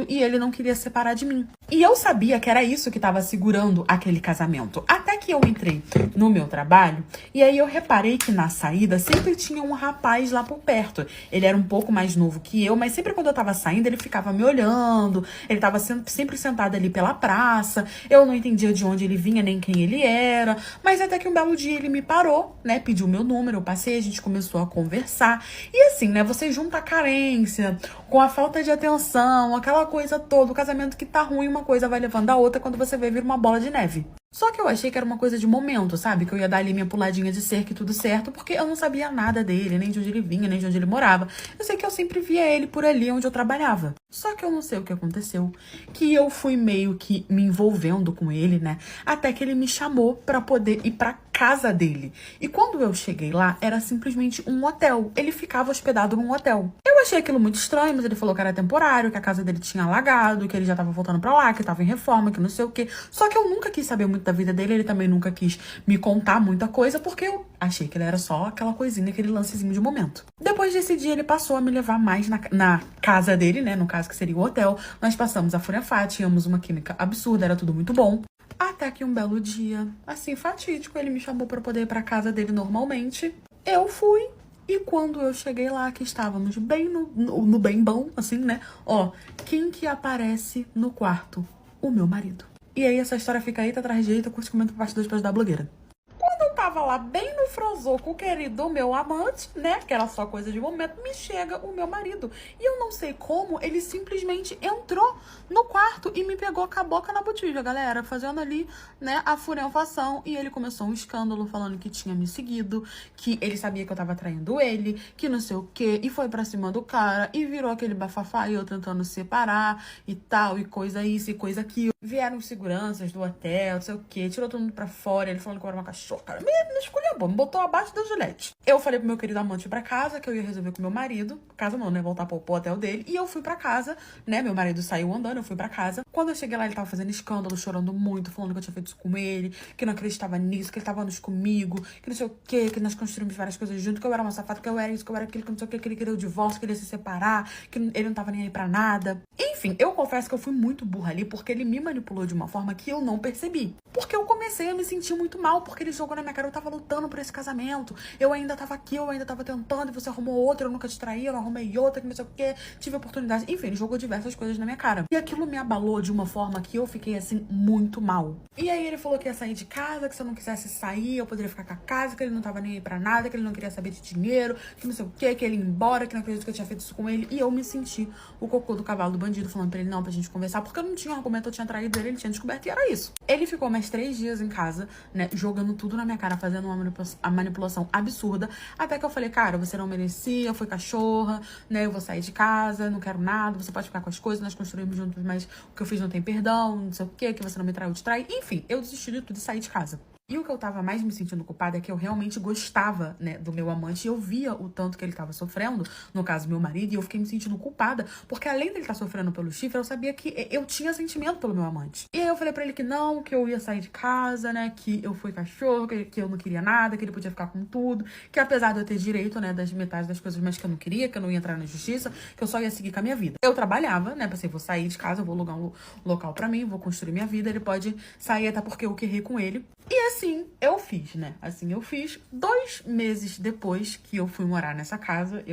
e ele não queria separar de mim. E eu sabia que era isso que estava segurando aquele casamento. Até que eu entrei no meu trabalho, e aí eu reparei que na saída sempre tinha um rapaz lá por perto. Ele era um pouco mais novo que eu, mas sempre quando eu tava saindo, ele ficava me olhando, ele tava sempre sentado ali pela praça, eu não entendia de onde ele vinha, nem quem ele era, mas até que um belo dia ele me parou, né, pediu meu número, eu passei, a gente começou a conversar, e assim, né, você junta a carência com a falta de atenção, aquela coisa toda, o casamento que tá ruim, uma coisa vai levando a outra, quando você vê, vira uma bola de neve. Só que eu achei que era uma coisa de momento, sabe? Que eu ia dar ali minha puladinha de cerca e tudo certo, porque eu não sabia nada dele, nem de onde ele vinha, nem de onde ele morava. Eu sei que eu sempre via ele por ali onde eu trabalhava. Só que eu não sei o que aconteceu, que eu fui meio que me envolvendo com ele, né? Até que ele me chamou pra poder ir pra casa dele. E quando eu cheguei lá, era simplesmente um hotel. Ele ficava hospedado num hotel. Eu achei aquilo muito estranho, mas ele falou que era temporário, que a casa dele tinha alagado, que ele já tava voltando pra lá, que tava em reforma, que não sei o quê. Só que eu nunca quis saber muito da vida dele, ele também nunca quis me contar muita coisa, porque eu achei que ele era só aquela coisinha, aquele lancezinho de momento. Depois desse dia, ele passou a me levar mais na casa dele, né, no caso que seria o hotel. Nós passamos a furiafá, tínhamos uma química absurda, era tudo muito bom. Até que um belo dia, assim, fatídico, ele me chamou pra poder ir pra casa dele normalmente. Eu fui. E quando eu cheguei lá, que estávamos bem no bem bom, assim, né? Ó, quem que aparece no quarto? O meu marido. E aí essa história fica aí, tá atrás de aí, curte, comenta, parte 2 pra ajudar a blogueira. Quando eu tava lá bem no franzoco, querido, meu amante, né, que era só coisa de momento, me chega o meu marido. E eu não sei como, ele simplesmente entrou no quarto e me pegou com a boca na botija, galera, fazendo ali, né, a furenfação. E ele começou um escândalo falando que tinha me seguido, que ele sabia que eu tava traindo ele, que não sei o quê, e foi pra cima do cara, e virou aquele bafafá, e eu tentando separar, e tal, e coisa isso, e coisa aquilo. Vieram os seguranças do hotel, não sei o quê, tirou todo mundo pra fora, ele falando que eu era uma cachorra, cara, me esculhambou, me botou abaixo da Juliette. Eu falei pro meu querido amante ir pra casa, que eu ia resolver com meu marido, casa não, né, voltar pro hotel dele, e eu fui pra casa, né, meu marido saiu andando, eu fui pra casa. Quando eu cheguei lá, ele tava fazendo escândalo, chorando muito, falando que eu tinha feito isso com ele, que não acreditava nisso, que ele tava anos comigo, que não sei o quê, que nós construímos várias coisas juntos, que eu era uma safada, que eu era isso, que eu era aquilo, que não sei o quê, que ele queria o divórcio, que ele ia se separar, que ele não tava nem aí pra nada. Enfim, eu confesso que eu fui muito burra ali, porque ele me manipulou de uma forma que eu não percebi. Porque eu comecei a me sentir muito mal, porque ele jogou na minha cara, eu tava lutando por esse casamento, eu ainda tava aqui, eu ainda tava tentando, e você arrumou outra, eu nunca te traí, eu não arrumei outra, que não sei o quê, tive oportunidade. Enfim, ele jogou diversas coisas na minha cara. E aquilo me abalou de uma forma que eu fiquei, assim, muito mal. E aí ele falou que ia sair de casa, que se eu não quisesse sair, eu poderia ficar com a casa, que ele não tava nem aí pra nada, que ele não queria saber de dinheiro, que não sei o quê, que ele ia embora, que não acredito que eu tinha feito isso com ele. E eu me senti o cocô do cavalo do bandido, falando pra ele não, pra gente conversar, porque eu não tinha argumento, eu tinha traído ele tinha descoberto e era isso. Ele ficou mais 3 dias em casa, né, jogando tudo na minha cara, fazendo uma manipulação absurda, até que eu falei, cara, você não merecia, foi cachorra, né, eu vou sair de casa, não quero nada, você pode ficar com as coisas, nós construímos juntos, mas o que eu fiz não tem perdão, não sei o quê, que você não me traiu, te trai. Enfim, eu desisti de tudo e saí de casa. E o que eu tava mais me sentindo culpada é que eu realmente gostava, né, do meu amante. E eu via o tanto que ele tava sofrendo, no caso, meu marido, e eu fiquei me sentindo culpada. Porque além dele estar sofrendo pelo chifre, eu sabia que eu tinha sentimento pelo meu amante. E aí eu falei pra ele que não, que eu ia sair de casa, né, que eu fui cachorro, que eu não queria nada, que ele podia ficar com tudo. Que apesar de eu ter direito, né, das metades das coisas, mas que eu não queria, que eu não ia entrar na justiça, que eu só ia seguir com a minha vida. Eu trabalhava, né, pensei, vou sair de casa, eu vou alugar um local pra mim, vou construir minha vida, ele pode sair até porque eu querrei com ele. E assim eu fiz, né? Assim eu fiz. 2 meses depois que eu fui morar nessa casa,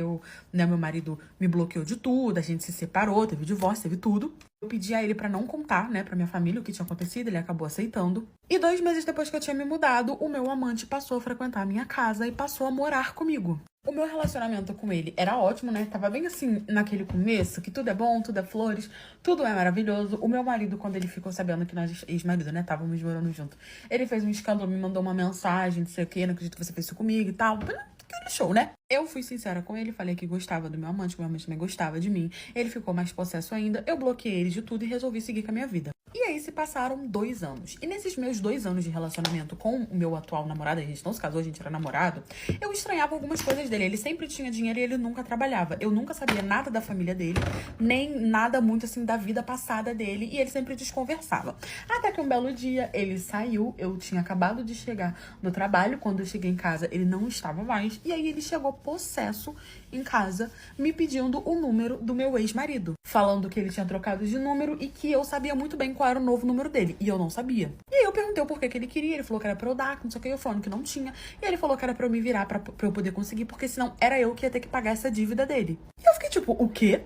né, meu marido me bloqueou de tudo, a gente se separou, teve divórcio, teve tudo. Eu pedi a ele pra não contar, né, pra minha família o que tinha acontecido, ele acabou aceitando. E 2 meses depois que eu tinha me mudado, o meu amante passou a frequentar a minha casa e passou a morar comigo. O meu relacionamento com ele era ótimo, né? Tava bem assim, naquele começo, que tudo é bom, tudo é flores, tudo é maravilhoso. O meu marido, quando ele ficou sabendo que nós, ex-marido, né, estávamos morando junto, ele fez um escândalo, me mandou uma mensagem, não sei o quê, não acredito que você fez isso comigo e tal. Aquele show, né? Eu fui sincera com ele, falei que gostava do meu amante, que meu amante também gostava de mim. Ele ficou mais possesso ainda, eu bloqueei ele de tudo e resolvi seguir com a minha vida. E aí se passaram 2 anos. E nesses meus 2 anos de relacionamento com o meu atual namorado, a gente não se casou, a gente era namorado, eu estranhava algumas coisas dele. Ele sempre tinha dinheiro e ele nunca trabalhava. Eu nunca sabia nada da família dele, nem nada muito assim da vida passada dele, e ele sempre desconversava. Até que um belo dia ele saiu, eu tinha acabado de chegar no trabalho, quando eu cheguei em casa ele não estava mais, e aí ele chegou possesso em casa, me pedindo o número do meu ex-marido, falando que ele tinha trocado de número e que eu sabia muito bem qual era o novo número dele, e eu não sabia. E aí eu perguntei o porquê que ele queria, ele falou que era pra eu dar, que não sei o que, eu falando que não tinha, e ele falou que era pra eu me virar pra eu poder conseguir, porque senão era eu que ia ter que pagar essa dívida dele. E eu fiquei tipo, o quê?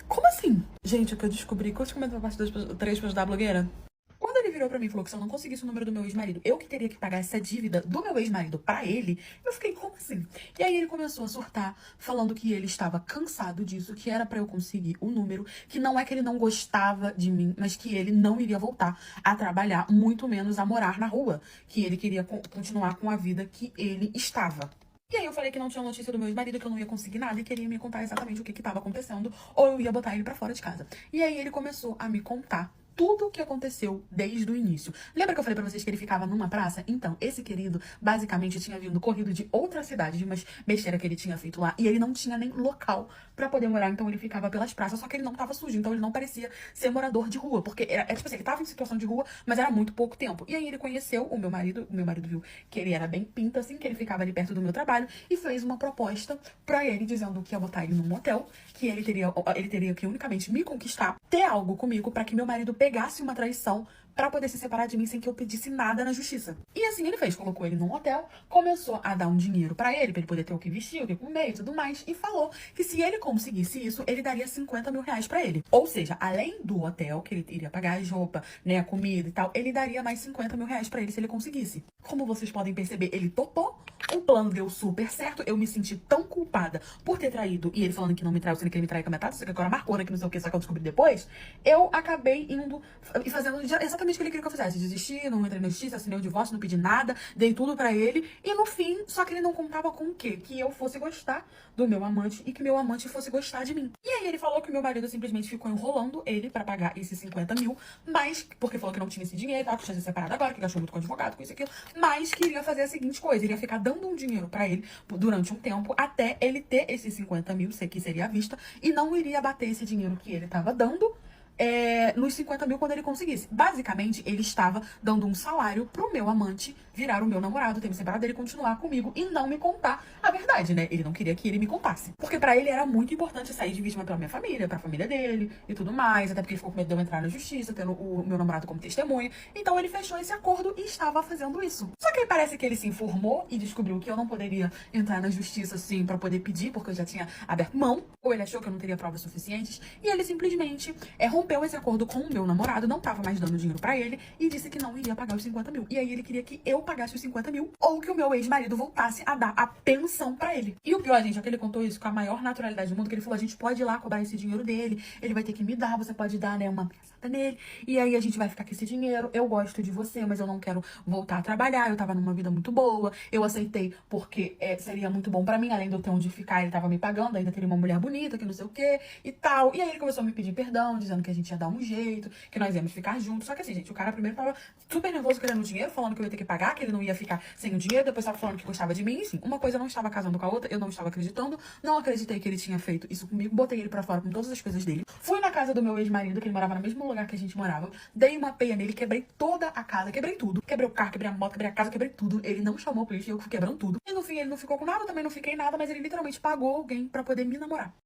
Como assim? Gente, o que eu descobri, que eu te comento na parte 3 pra ajudar a blogueira. Quando ele virou pra mim e falou que se eu não conseguisse o número do meu ex-marido, eu que teria que pagar essa dívida do meu ex-marido pra ele, eu fiquei, como assim? E aí ele começou a surtar, falando que ele estava cansado disso, que era pra eu conseguir o número, que não é que ele não gostava de mim, mas que ele não iria voltar a trabalhar, muito menos a morar na rua, que ele queria continuar com a vida que ele estava. E aí eu falei que não tinha notícia do meu ex-marido, que eu não ia conseguir nada e queria me contar exatamente o que estava acontecendo, ou eu ia botar ele pra fora de casa. E aí ele começou a me contar tudo o que aconteceu desde o início. Lembra que eu falei pra vocês que ele ficava numa praça? Então, esse querido basicamente tinha vindo corrido de outra cidade, de umas besteiras que ele tinha feito lá, e ele não tinha nem local pra poder morar, então ele ficava pelas praças, só que ele não tava sujo, então ele não parecia ser morador de rua, porque era tipo assim, ele tava em situação de rua, mas era muito pouco tempo. E aí ele conheceu o meu marido viu que ele era bem pinta, assim, que ele ficava ali perto do meu trabalho, e fez uma proposta pra ele, dizendo que ia botar ele num motel, que ele teria que unicamente me conquistar, ter algo comigo pra que meu marido pegasse uma traição pra poder se separar de mim sem que eu pedisse nada na justiça. E assim ele fez, colocou ele num hotel, começou a dar um dinheiro pra ele poder ter o que vestir, o que comer e tudo mais, e falou que se ele conseguisse isso, ele daria 50 mil reais pra ele. Ou seja, além do hotel, que ele iria pagar as roupas, né, a comida e tal, ele daria mais 50 mil reais pra ele se ele conseguisse. Como vocês podem perceber, ele topou O plano deu super certo, eu me senti tão culpada por ter traído, e ele falando que não me traiu, sendo que ele me traiu com a metade, só que agora marcou, né, que não sei o que, só que eu descobri depois, eu acabei indo e fazendo exatamente o que ele queria que eu fizesse. Desisti, não entrei na justiça, assinei o divórcio, não pedi nada, dei tudo pra ele, e no fim, só que ele não contava com o quê? Que eu fosse gostar do meu amante e que meu amante fosse gostar de mim. E aí ele falou que meu marido simplesmente ficou enrolando ele pra pagar esses 50 mil, mas, porque falou que não tinha esse dinheiro, tá, que tinha se separado agora, que gastou muito com advogado, com isso e aquilo, mas queria fazer a seguinte coisa, ele ia ficar dando um dinheiro pra ele durante um tempo, até ele ter esses 50 mil, sei que seria à vista, e não iria bater esse dinheiro que ele tava dando nos 50 mil quando ele conseguisse. Basicamente, ele estava dando um salário pro meu amante virar o meu namorado, ter me separado dele, continuar comigo e não me contar a verdade, né? Ele não queria que ele me contasse. Porque pra ele era muito importante sair de vítima pela minha família, pra família dele e tudo mais, até porque ele ficou com medo de eu entrar na justiça, tendo o meu namorado como testemunha. Então ele fechou esse acordo e estava fazendo isso. Só que aí parece que ele se informou e descobriu que eu não poderia entrar na justiça assim pra poder pedir, porque eu já tinha aberto mão, ou ele achou que eu não teria provas suficientes, e ele simplesmente rompeu esse acordo com o meu namorado, não tava mais dando dinheiro pra ele, e disse que não iria pagar os 50 mil. E aí ele queria que eu pagasse os 50 mil, ou que o meu ex-marido voltasse a dar a pensão pra ele. E o pior, gente, é que ele contou isso com a maior naturalidade do mundo, que ele falou, a gente pode ir lá cobrar esse dinheiro dele, ele vai ter que me dar, você pode dar, né, uma pensada nele, e aí a gente vai ficar com esse dinheiro, eu gosto de você, mas eu não quero voltar a trabalhar, eu tava numa vida muito boa, eu aceitei porque seria muito bom pra mim, além de eu ter onde ficar, ele tava me pagando, ainda teria uma mulher bonita, que não sei o que, e tal. E aí ele começou a me pedir perdão, dizendo que a gente ia dar um jeito, que nós íamos ficar juntos. Só que assim, gente, o cara primeiro tava super nervoso querendo dinheiro, falando que eu ia ter que pagar, que ele não ia ficar sem o dinheiro, depois tava falando que gostava de mim, enfim. Uma coisa não estava casando com a outra, eu não estava acreditando, não acreditei que ele tinha feito isso comigo, botei ele pra fora com todas as coisas dele. Fui na casa do meu ex-marido, que ele morava no mesmo lugar que a gente morava, dei uma peia nele, quebrei toda a casa, quebrei tudo. Quebrei o carro, quebrei a moto, quebrei a casa, quebrei tudo. Ele não chamou a polícia, eu fui quebrando tudo. E no fim ele não ficou com nada, eu também não fiquei nada, mas ele literalmente pagou alguém pra poder me namorar.